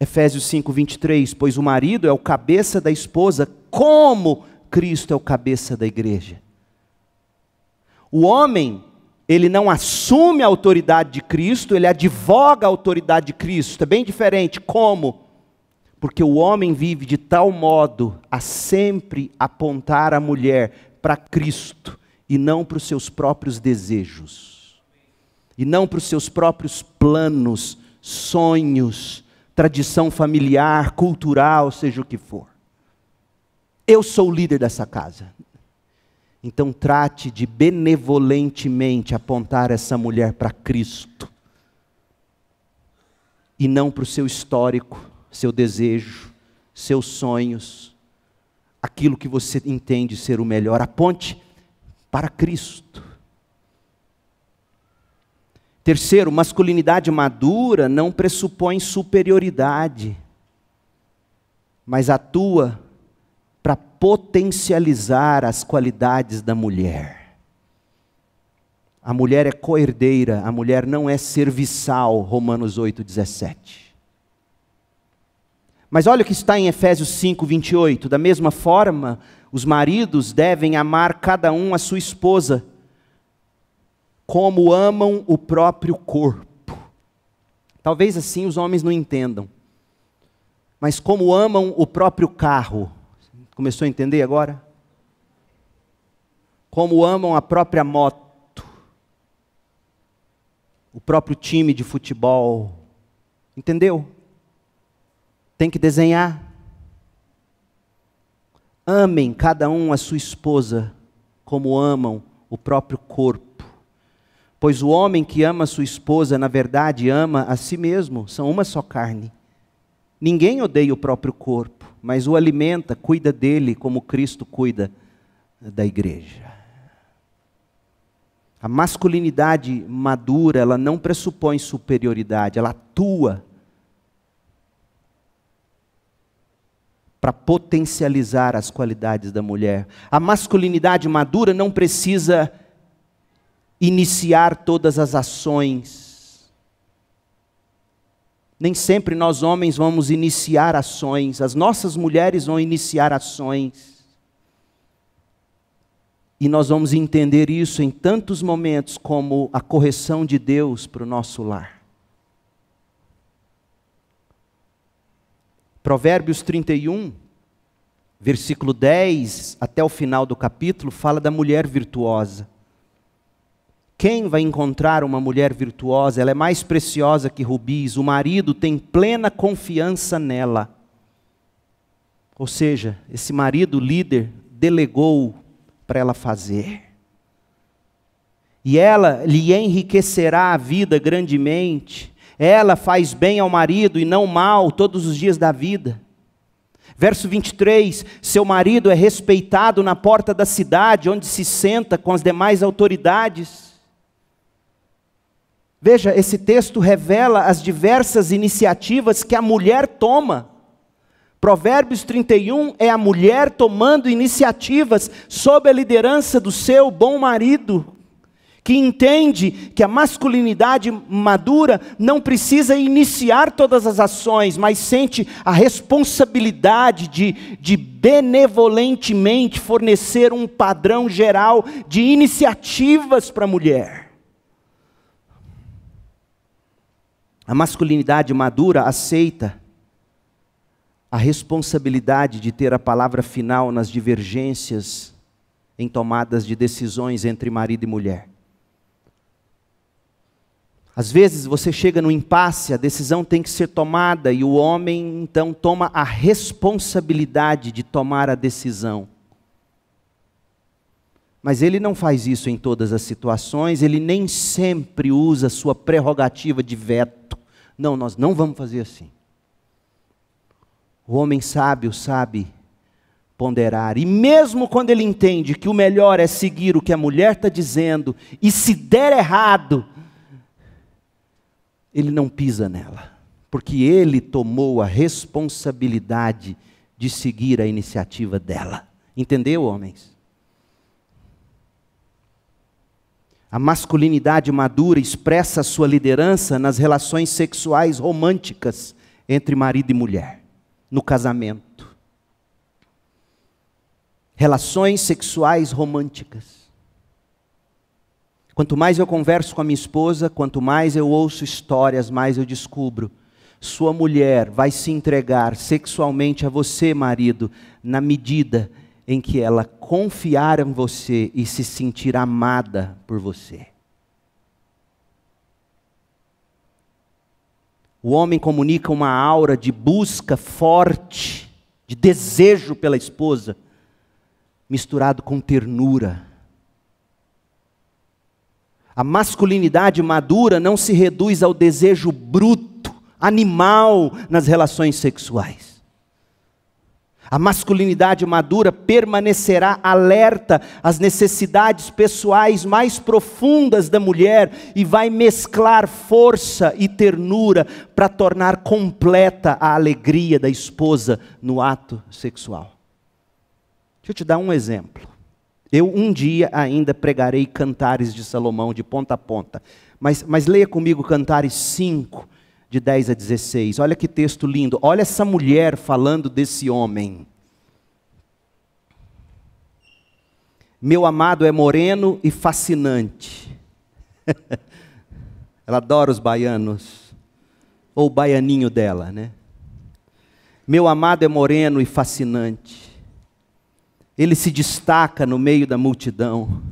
Efésios 5:23, pois o marido é o cabeça da esposa, como Cristo é o cabeça da igreja. O homem, ele não assume a autoridade de Cristo, ele advoga a autoridade de Cristo. É bem diferente. Como? Porque o homem vive de tal modo a sempre apontar a mulher para Cristo e não para os seus próprios desejos. E não para os seus próprios planos, sonhos, tradição familiar, cultural, seja o que for. Eu sou o líder dessa casa. Então trate de benevolentemente apontar essa mulher para Cristo. E não para o seu histórico, seu desejo, seus sonhos, aquilo que você entende ser o melhor. Aponte para Cristo. Terceiro, masculinidade madura não pressupõe superioridade, mas atua para potencializar as qualidades da mulher. A mulher é coerdeira, a mulher não é serviçal, Romanos 8,17. Mas olha o que está em Efésios 5:28, da mesma forma, os maridos devem amar cada um a sua esposa, como amam o próprio corpo. Talvez assim os homens não entendam. mas como amam o próprio carro. Começou a entender agora? Como amam a própria moto, o próprio time de futebol. Entendeu? Tem que desenhar. Amem cada um a sua esposa, como amam o próprio corpo. Pois o homem que ama a sua esposa, na verdade, ama a si mesmo. São uma só carne. Ninguém odeia o próprio corpo, mas o alimenta, cuida dele como Cristo cuida da igreja. A masculinidade madura, ela não pressupõe superioridade, ela atua para potencializar as qualidades da mulher. A masculinidade madura não precisa iniciar todas as ações. Nem sempre nós homens vamos iniciar ações, as nossas mulheres vão iniciar ações. E nós vamos entender isso em tantos momentos como a correção de Deus para o nosso lar. Provérbios 31, versículo 10, até o final do capítulo, fala da mulher virtuosa. Quem vai encontrar uma mulher virtuosa? Ela é mais preciosa que rubis, o marido tem plena confiança nela. Ou seja, esse marido líder delegou para ela fazer. E ela lhe enriquecerá a vida grandemente. Ela faz bem ao marido e não mal todos os dias da vida. Verso 23, seu marido é respeitado na porta da cidade, onde se senta com as demais autoridades. Veja, esse texto revela as diversas iniciativas que a mulher toma. Provérbios 31 é a mulher tomando iniciativas sob a liderança do seu bom marido, que entende que a masculinidade madura não precisa iniciar todas as ações, mas sente a responsabilidade de benevolentemente fornecer um padrão geral de iniciativas para a mulher. A masculinidade madura aceita a responsabilidade de ter a palavra final nas divergências em tomadas de decisões entre marido e mulher. Às vezes você chega no impasse, a decisão tem que ser tomada e o homem então toma a responsabilidade de tomar a decisão. Mas ele não faz isso em todas as situações, ele nem sempre usa a sua prerrogativa de veto. Não, nós não vamos fazer assim. O homem sábio sabe ponderar. E mesmo quando ele entende que o melhor é seguir o que a mulher está dizendo, e se der errado, ele não pisa nela. Porque ele tomou a responsabilidade de seguir a iniciativa dela. Entendeu, homens? A masculinidade madura expressa a sua liderança nas relações sexuais românticas entre marido e mulher. No casamento. Relações sexuais românticas. Quanto mais eu converso com a minha esposa, quanto mais eu ouço histórias, mais eu descubro. Sua mulher vai se entregar sexualmente a você, marido, na medida em que ela confiar em você e se sentir amada por você. O homem comunica uma aura de busca forte, de desejo pela esposa, misturado com ternura. A masculinidade madura não se reduz ao desejo bruto, animal nas relações sexuais. A masculinidade madura permanecerá alerta às necessidades pessoais mais profundas da mulher e vai mesclar força e ternura para tornar completa a alegria da esposa no ato sexual. Deixa eu te dar um exemplo. Eu um dia ainda pregarei Cantares de Salomão de ponta a ponta, mas leia comigo Cantares 5, de 10 a 16, olha que texto lindo, olha essa mulher falando desse homem. Meu amado é moreno e fascinante. Ela adora os baianos, ou o baianinho dela, né? Meu amado é moreno e fascinante. Ele se destaca no meio da multidão.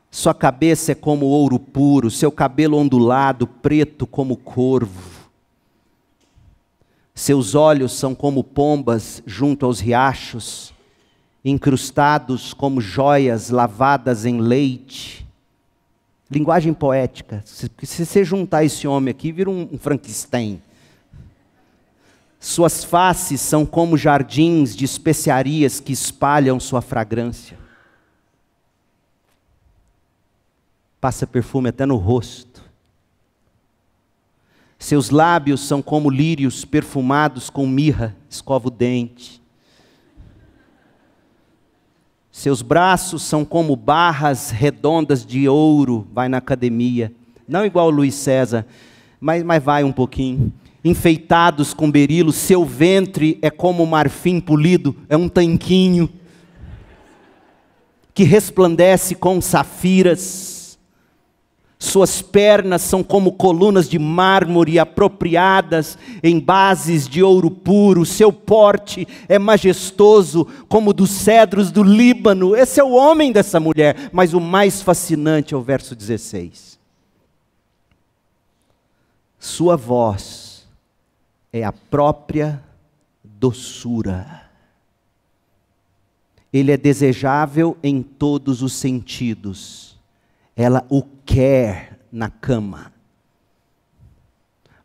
Sua cabeça é como ouro puro, seu cabelo ondulado, preto como corvo. Seus olhos são como pombas junto aos riachos, incrustados como joias lavadas em leite. Linguagem poética. Se você juntar esse homem aqui, vira um Frankenstein. Suas faces são como jardins de especiarias que espalham sua fragrância. Passa perfume até no rosto. Seus lábios são como lírios perfumados com mirra, escova o dente. Seus braços são como barras redondas de ouro, vai na academia. Não igual o Luiz César, mas vai um pouquinho. Enfeitados com berilo, seu ventre é como marfim polido, é um tanquinho que resplandece com safiras. Suas pernas são como colunas de mármore apropriadas em bases de ouro puro. Seu porte é majestoso como dos cedros do Líbano. Esse é o homem dessa mulher. Mas o mais fascinante é o verso 16. Sua voz é a própria doçura. Ele é desejável em todos os sentidos. Ela o quer na cama.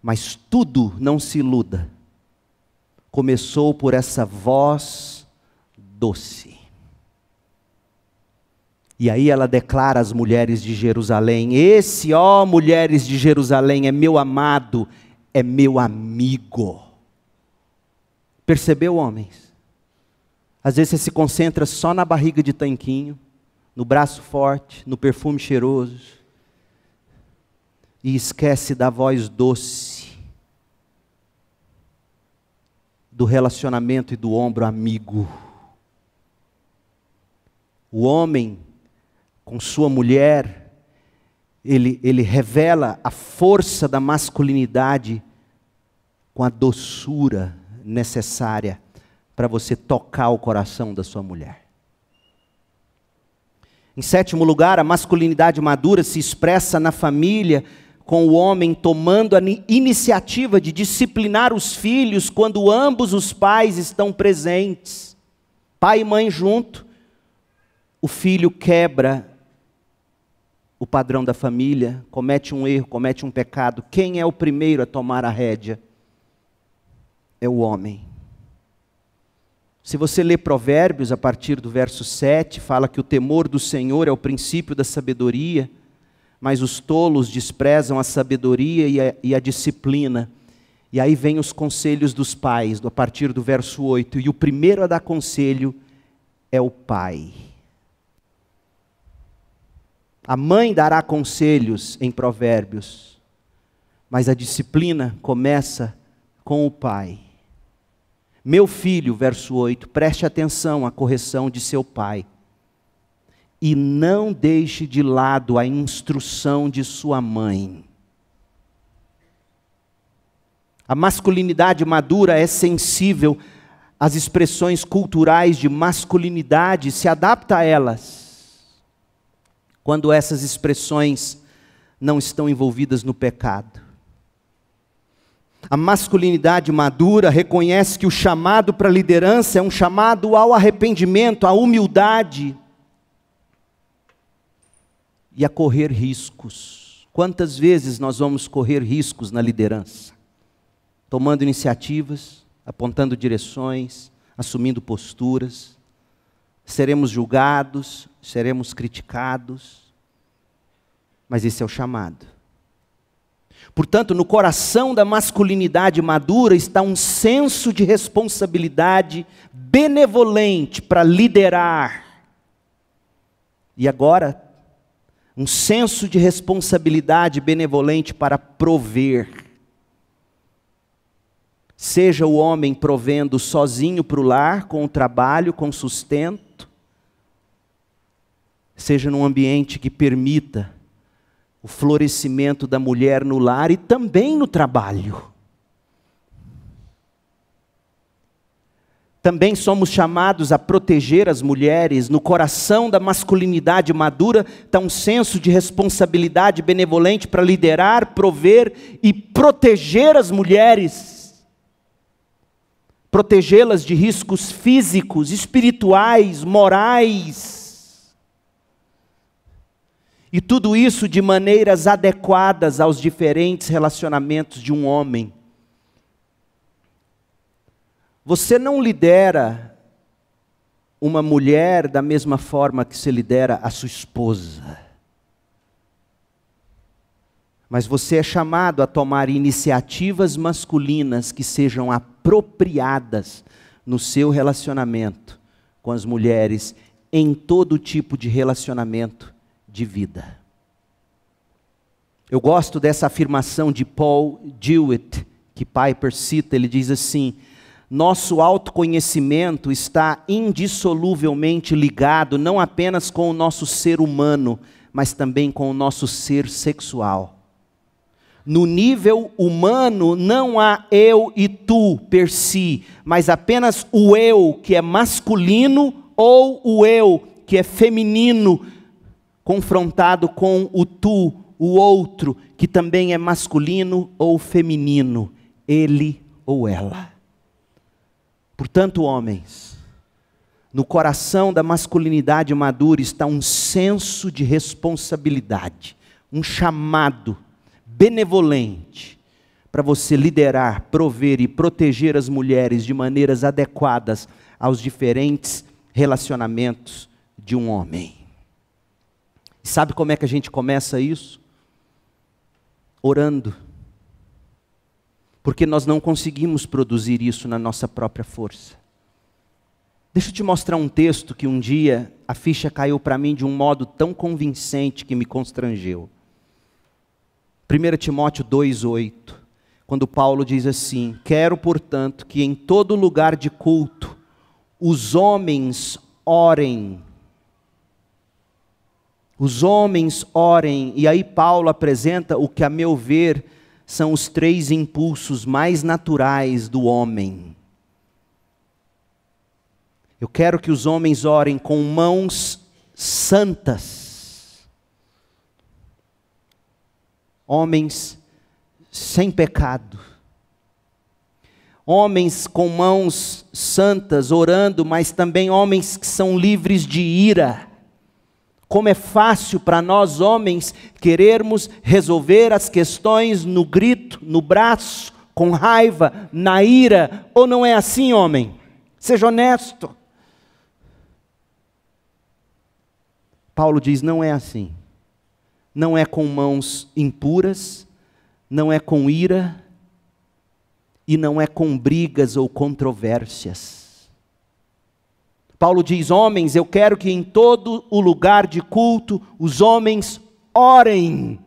Mas tudo, não se iluda, começou por essa voz doce. E aí ela declara às mulheres de Jerusalém: esse, ó mulheres de Jerusalém, é meu amado, é meu amigo. Percebeu, homens? Às vezes você se concentra só na barriga de tanquinho, no braço forte, no perfume cheiroso, e esquece da voz doce, do relacionamento e do ombro amigo. O homem, com sua mulher, ele revela a força da masculinidade com a doçura necessária para você tocar o coração da sua mulher. Em sétimo lugar, a masculinidade madura se expressa na família, com o homem tomando a iniciativa de disciplinar os filhos quando ambos os pais estão presentes. Pai e mãe junto, o filho quebra o padrão da família, comete um erro, comete um pecado. Quem é o primeiro a tomar a rédea? É o homem. Se você ler Provérbios, a partir do verso 7, fala que o temor do Senhor é o princípio da sabedoria, mas os tolos desprezam a sabedoria e a disciplina. E aí vem os conselhos dos pais, a partir do verso 8. E o primeiro a dar conselho é o pai. A mãe dará conselhos em Provérbios, mas a disciplina começa com o pai. Meu filho, verso 8, preste atenção à correção de seu pai. E não deixe de lado a instrução de sua mãe. A masculinidade madura é sensível às expressões culturais de masculinidade, se adapta a elas. Quando essas expressões não estão envolvidas no pecado. A masculinidade madura reconhece que o chamado para a liderança é um chamado ao arrependimento, à humildade e a correr riscos. Quantas vezes nós vamos correr riscos na liderança? Tomando iniciativas, apontando direções, assumindo posturas. Seremos julgados, seremos criticados, mas esse é o chamado. Portanto, no coração da masculinidade madura está um senso de responsabilidade benevolente para liderar. E agora, um senso de responsabilidade benevolente para prover. Seja o homem provendo sozinho para o lar, com o trabalho, com sustento, seja num ambiente que permita o florescimento da mulher no lar e também no trabalho. Também somos chamados a proteger as mulheres. No coração da masculinidade madura está um senso de responsabilidade benevolente para liderar, prover e proteger as mulheres. Protegê-las de riscos físicos, espirituais, morais. E tudo isso de maneiras adequadas aos diferentes relacionamentos de um homem. Você não lidera uma mulher da mesma forma que você lidera a sua esposa. Mas você é chamado a tomar iniciativas masculinas que sejam apropriadas no seu relacionamento com as mulheres, em todo tipo de relacionamento de vida. Eu gosto dessa afirmação de Paul Dewitt, que Piper cita. Ele diz assim: nosso autoconhecimento está indissoluvelmente ligado não apenas com o nosso ser humano, mas também com o nosso ser sexual. No nível humano não há eu e tu per si, mas apenas o eu que é masculino ou o eu que é feminino, confrontado com o tu, o outro, que também é masculino ou feminino, ele ou ela. Portanto, homens, no coração da masculinidade madura está um senso de responsabilidade, um chamado benevolente para você liderar, prover e proteger as mulheres de maneiras adequadas aos diferentes relacionamentos de um homem. E sabe como é que a gente começa isso? Orando. Porque nós não conseguimos produzir isso na nossa própria força. Deixa eu te mostrar um texto que um dia a ficha caiu para mim de um modo tão convincente que me constrangeu. 1 Timóteo 2,8, quando Paulo diz assim: quero, portanto, que em todo lugar de culto os homens orem. Os homens orem. E aí Paulo apresenta o que, a meu ver, são os 3 impulsos mais naturais do homem. Eu quero que os homens orem com mãos santas. Homens sem pecado. Homens com mãos santas orando, mas também homens que são livres de ira. Como é fácil para nós homens querermos resolver as questões no grito, no braço, com raiva, na ira. Ou não é assim, homem? Seja honesto. Paulo diz: não é assim. Não é com mãos impuras, não é com ira, e não é com brigas ou controvérsias. Paulo diz: homens, eu quero que em todo o lugar de culto os homens orem,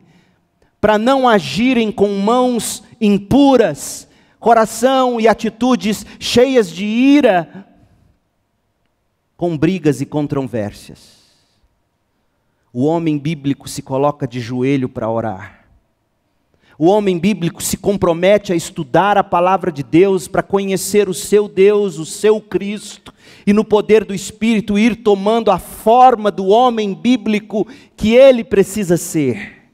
para não agirem com mãos impuras, coração e atitudes cheias de ira, com brigas e controvérsias. O homem bíblico se coloca de joelho para orar. O homem bíblico se compromete a estudar a palavra de Deus para conhecer o seu Deus, o seu Cristo, e no poder do Espírito ir tomando a forma do homem bíblico que ele precisa ser.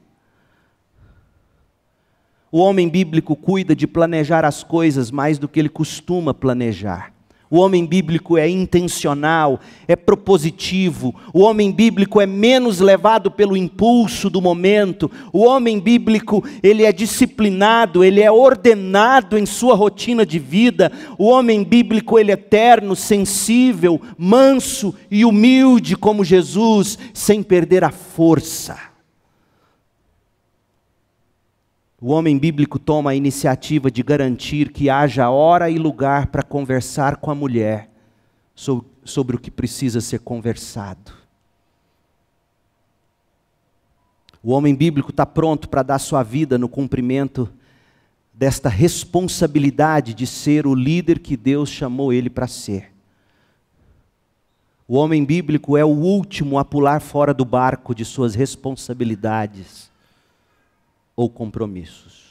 O homem bíblico cuida de planejar as coisas mais do que ele costuma planejar. O homem bíblico é intencional, é propositivo. O homem bíblico é menos levado pelo impulso do momento. O homem bíblico, ele é disciplinado, ele é ordenado em sua rotina de vida. O homem bíblico, ele é terno, sensível, manso e humilde como Jesus, sem perder a força. O homem bíblico toma a iniciativa de garantir que haja hora e lugar para conversar com a mulher sobre o que precisa ser conversado. O homem bíblico está pronto para dar sua vida no cumprimento desta responsabilidade de ser o líder que Deus chamou ele para ser. O homem bíblico é o último a pular fora do barco de suas responsabilidades ou compromissos.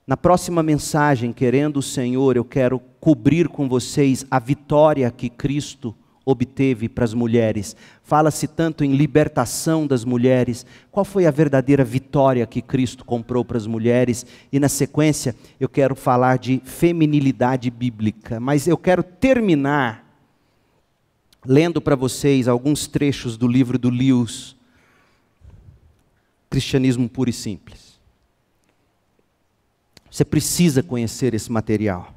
Na próxima mensagem, querendo o Senhor, eu quero cobrir com vocês a vitória que Cristo obteve para as mulheres. Fala-se tanto em libertação das mulheres. Qual foi a verdadeira vitória que Cristo comprou para as mulheres? E na sequência, eu quero falar de feminilidade bíblica. Mas eu quero terminar lendo para vocês alguns trechos do livro do Lewis, Cristianismo Puro e Simples. Você precisa conhecer esse material.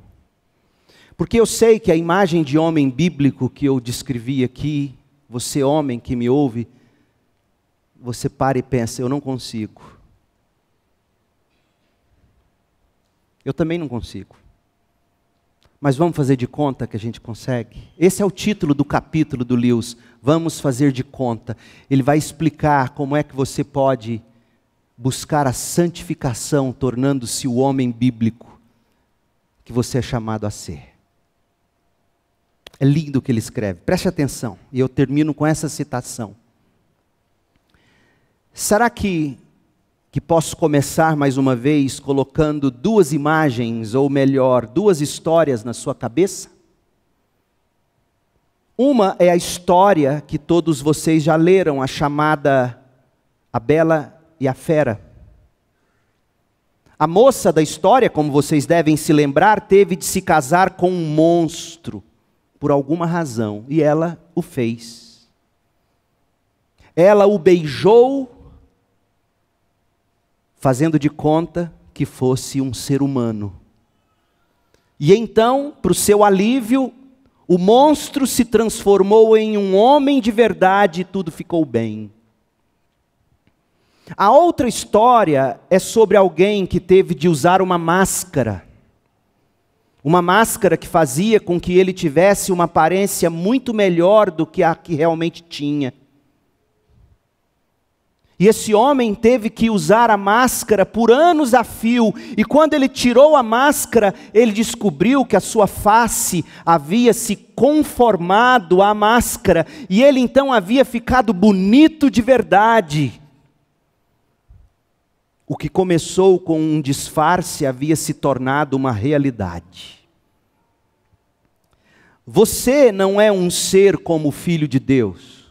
Porque eu sei que a imagem de homem bíblico que eu descrevi aqui, você homem que me ouve, você para e pensa, eu não consigo. Eu também não consigo. Mas vamos fazer de conta que a gente consegue? Esse é o título do capítulo do Lewis, Vamos Fazer de Conta. Ele vai explicar como é que você pode buscar a santificação, tornando-se o homem bíblico que você é chamado a ser. É lindo o que ele escreve, preste atenção, e eu termino com essa citação. Será que posso começar mais uma vez colocando duas imagens, ou melhor, duas histórias na sua cabeça? Uma é a história que todos vocês já leram, a chamada A Bela e a Fera. A moça da história, como vocês devem se lembrar, teve de se casar com um monstro, por alguma razão, e ela o fez. Ela o beijou, fazendo de conta que fosse um ser humano. E então, para o seu alívio, o monstro se transformou em um homem de verdade e tudo ficou bem. A outra história é sobre alguém que teve de usar uma máscara. Uma máscara que fazia com que ele tivesse uma aparência muito melhor do que a que realmente tinha. E esse homem teve que usar a máscara por anos a fio. E quando ele tirou a máscara, ele descobriu que a sua face havia se conformado à máscara. E ele então havia ficado bonito de verdade. O que começou com um disfarce havia se tornado uma realidade. Você não é um ser como o Filho de Deus,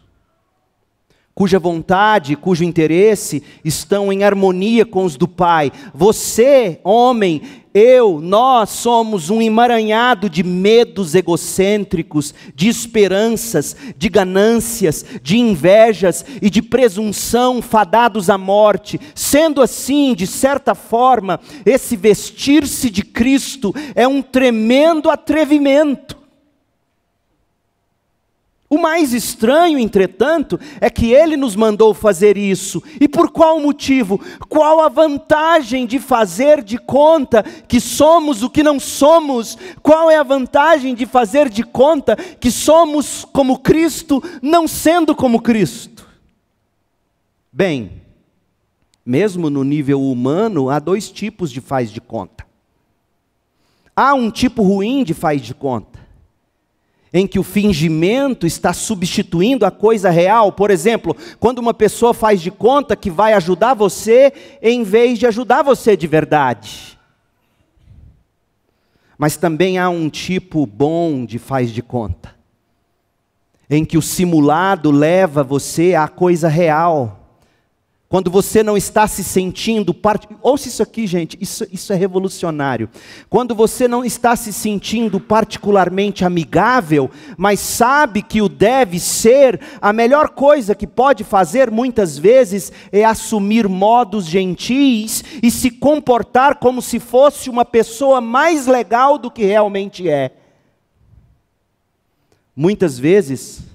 cuja vontade, cujo interesse estão em harmonia com os do Pai. Você, homem, nós somos um emaranhado de medos egocêntricos, de esperanças, de ganâncias, de invejas e de presunção fadados à morte. Sendo assim, de certa forma, esse vestir-se de Cristo é um tremendo atrevimento. O mais estranho, entretanto, é que Ele nos mandou fazer isso. E por qual motivo? Qual a vantagem de fazer de conta que somos o que não somos? Qual é a vantagem de fazer de conta que somos como Cristo, não sendo como Cristo? Bem, mesmo no nível humano, há dois tipos de faz de conta. Há um tipo ruim de faz de conta, em que o fingimento está substituindo a coisa real. Por exemplo, quando uma pessoa faz de conta que vai ajudar você, em vez de ajudar você de verdade. Mas também há um tipo bom de faz de conta, em que o simulado leva você à coisa real. Quando você não está se sentindo ouça isso aqui, gente, isso é revolucionário. Quando você não está se sentindo particularmente amigável, mas sabe que o deve ser, a melhor coisa que pode fazer muitas vezes é assumir modos gentis e se comportar como se fosse uma pessoa mais legal do que realmente é. Muitas vezes,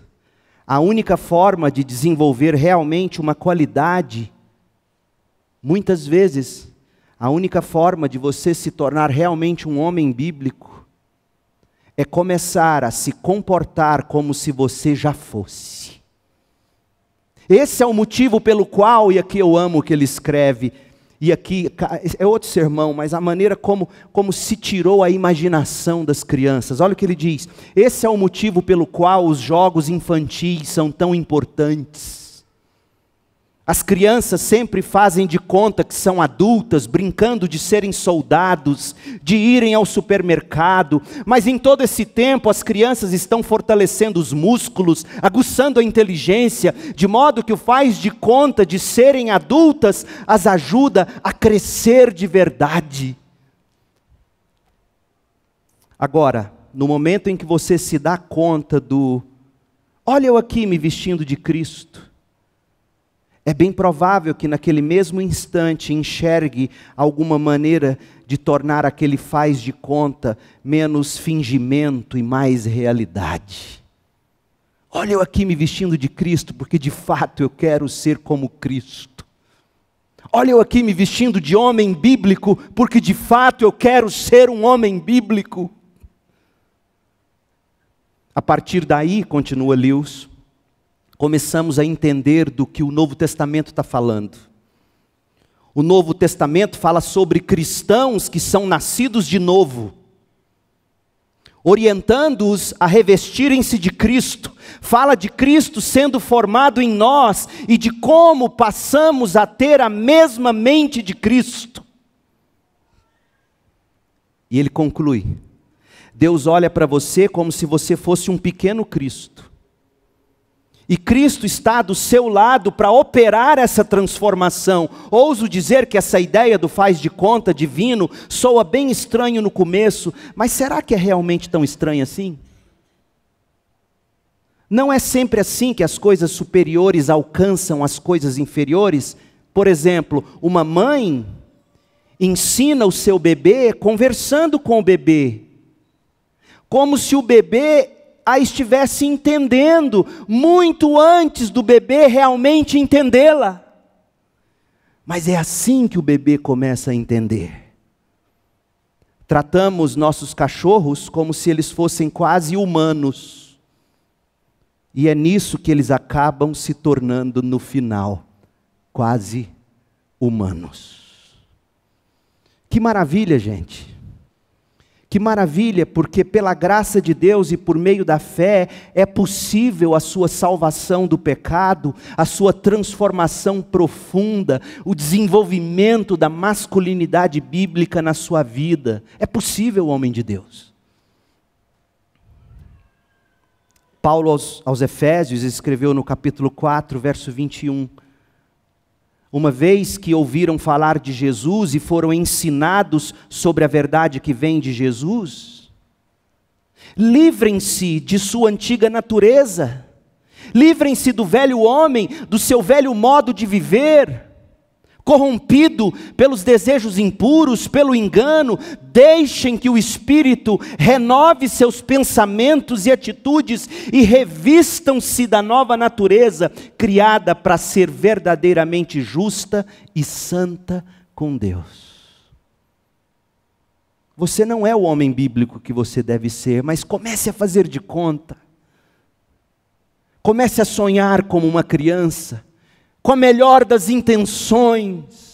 a única forma de desenvolver realmente uma qualidade, muitas vezes, a única forma de você se tornar realmente um homem bíblico, é começar a se comportar como se você já fosse. Esse é o motivo pelo qual, e aqui eu amo o que ele escreve, e aqui é outro sermão, mas a maneira como se tirou a imaginação das crianças. Olha o que ele diz: esse é o motivo pelo qual os jogos infantis são tão importantes. As crianças sempre fazem de conta que são adultas, brincando de serem soldados, de irem ao supermercado, mas em todo esse tempo as crianças estão fortalecendo os músculos, aguçando a inteligência, de modo que o faz de conta de serem adultas as ajuda a crescer de verdade. Agora, no momento em que você se dá conta olha eu aqui me vestindo de Cristo, é bem provável que naquele mesmo instante enxergue alguma maneira de tornar aquele faz de conta menos fingimento e mais realidade. Olha eu aqui me vestindo de Cristo, porque de fato eu quero ser como Cristo. Olha eu aqui me vestindo de homem bíblico, porque de fato eu quero ser um homem bíblico. A partir daí, continua Lewis, começamos a entender do que o Novo Testamento está falando. O Novo Testamento fala sobre cristãos que são nascidos de novo, orientando-os a revestirem-se de Cristo. Fala de Cristo sendo formado em nós e de como passamos a ter a mesma mente de Cristo. E ele conclui: Deus olha para você como se você fosse um pequeno Cristo. E Cristo está do seu lado para operar essa transformação. Ouso dizer que essa ideia do faz de conta divino soa bem estranho no começo, mas será que é realmente tão estranho assim? Não é sempre assim que as coisas superiores alcançam as coisas inferiores? Por exemplo, uma mãe ensina o seu bebê conversando com o bebê, como se o bebê a estivesse entendendo muito antes do bebê realmente entendê-la. Mas é assim que o bebê começa a entender. Tratamos nossos cachorros como se eles fossem quase humanos. E é nisso que eles acabam se tornando no final, quase humanos. Que maravilha, gente. Que maravilha, porque pela graça de Deus e por meio da fé é possível a sua salvação do pecado, a sua transformação profunda, o desenvolvimento da masculinidade bíblica na sua vida. É possível, homem de Deus. Paulo aos Efésios escreveu no capítulo 4, verso 21. Uma vez que ouviram falar de Jesus e foram ensinados sobre a verdade que vem de Jesus, livrem-se de sua antiga natureza, livrem-se do velho homem, do seu velho modo de viver, corrompido pelos desejos impuros, pelo engano. Deixem que o Espírito renove seus pensamentos e atitudes e revistam-se da nova natureza, criada para ser verdadeiramente justa e santa com Deus. Você não é o homem bíblico que você deve ser, mas comece a fazer de conta. Comece a sonhar como uma criança, com a melhor das intenções.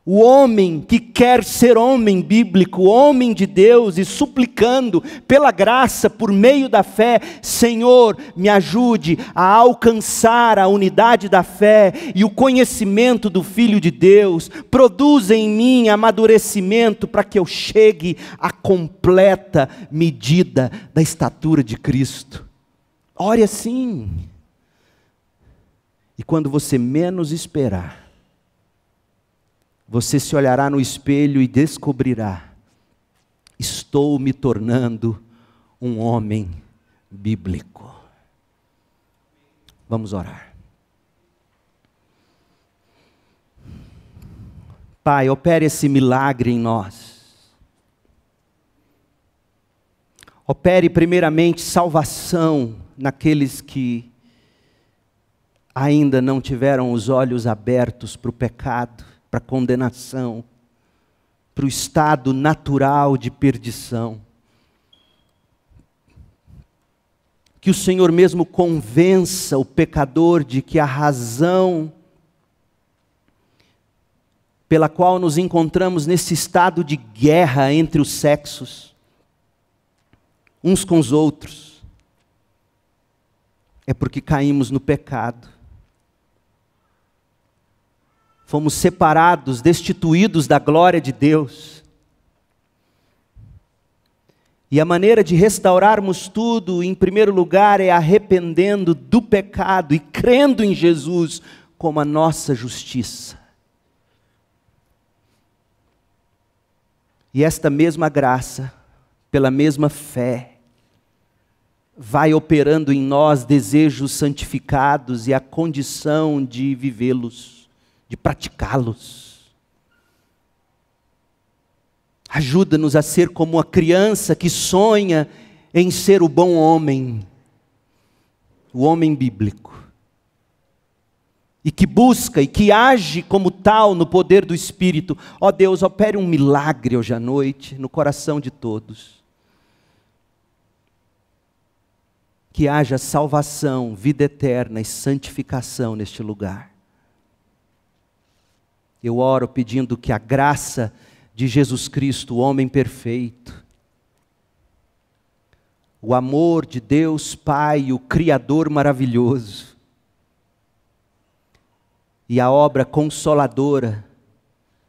O homem que quer ser homem bíblico, homem de Deus, e suplicando pela graça, por meio da fé: Senhor, me ajude a alcançar a unidade da fé e o conhecimento do Filho de Deus. Produza em mim amadurecimento para que eu chegue à completa medida da estatura de Cristo. Ore assim. E quando você menos esperar, você se olhará no espelho e descobrirá: estou me tornando um homem bíblico. Vamos orar. Pai, opere esse milagre em nós. Opere primeiramente salvação naqueles que ainda não tiveram os olhos abertos para o pecado, para a condenação, para o estado natural de perdição. Que o Senhor mesmo convença o pecador de que a razão pela qual nos encontramos nesse estado de guerra entre os sexos, uns com os outros, é porque caímos no pecado. fomos separados, destituídos da glória de Deus. E a maneira de restaurarmos tudo, em primeiro lugar, é arrependendo do pecado e crendo em Jesus como a nossa justiça. E esta mesma graça, pela mesma fé, vai operando em nós desejos santificados e a condição de vivê-los, de praticá-los. Ajuda-nos a ser como a criança que sonha em ser o bom homem, o homem bíblico, e que busca e que age como tal no poder do Espírito. Ó Deus, opere um milagre hoje à noite no coração de todos. Que haja salvação, vida eterna e santificação neste lugar. Eu oro pedindo que a graça de Jesus Cristo, o homem perfeito, o amor de Deus Pai, o Criador maravilhoso, e a obra consoladora,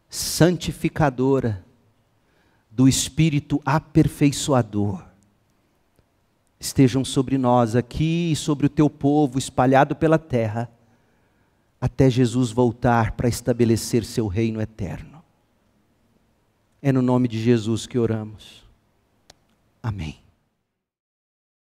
santificadora do Espírito aperfeiçoador, estejam sobre nós aqui e sobre o teu povo espalhado pela terra, até Jesus voltar para estabelecer seu reino eterno. É no nome de Jesus que oramos. Amém.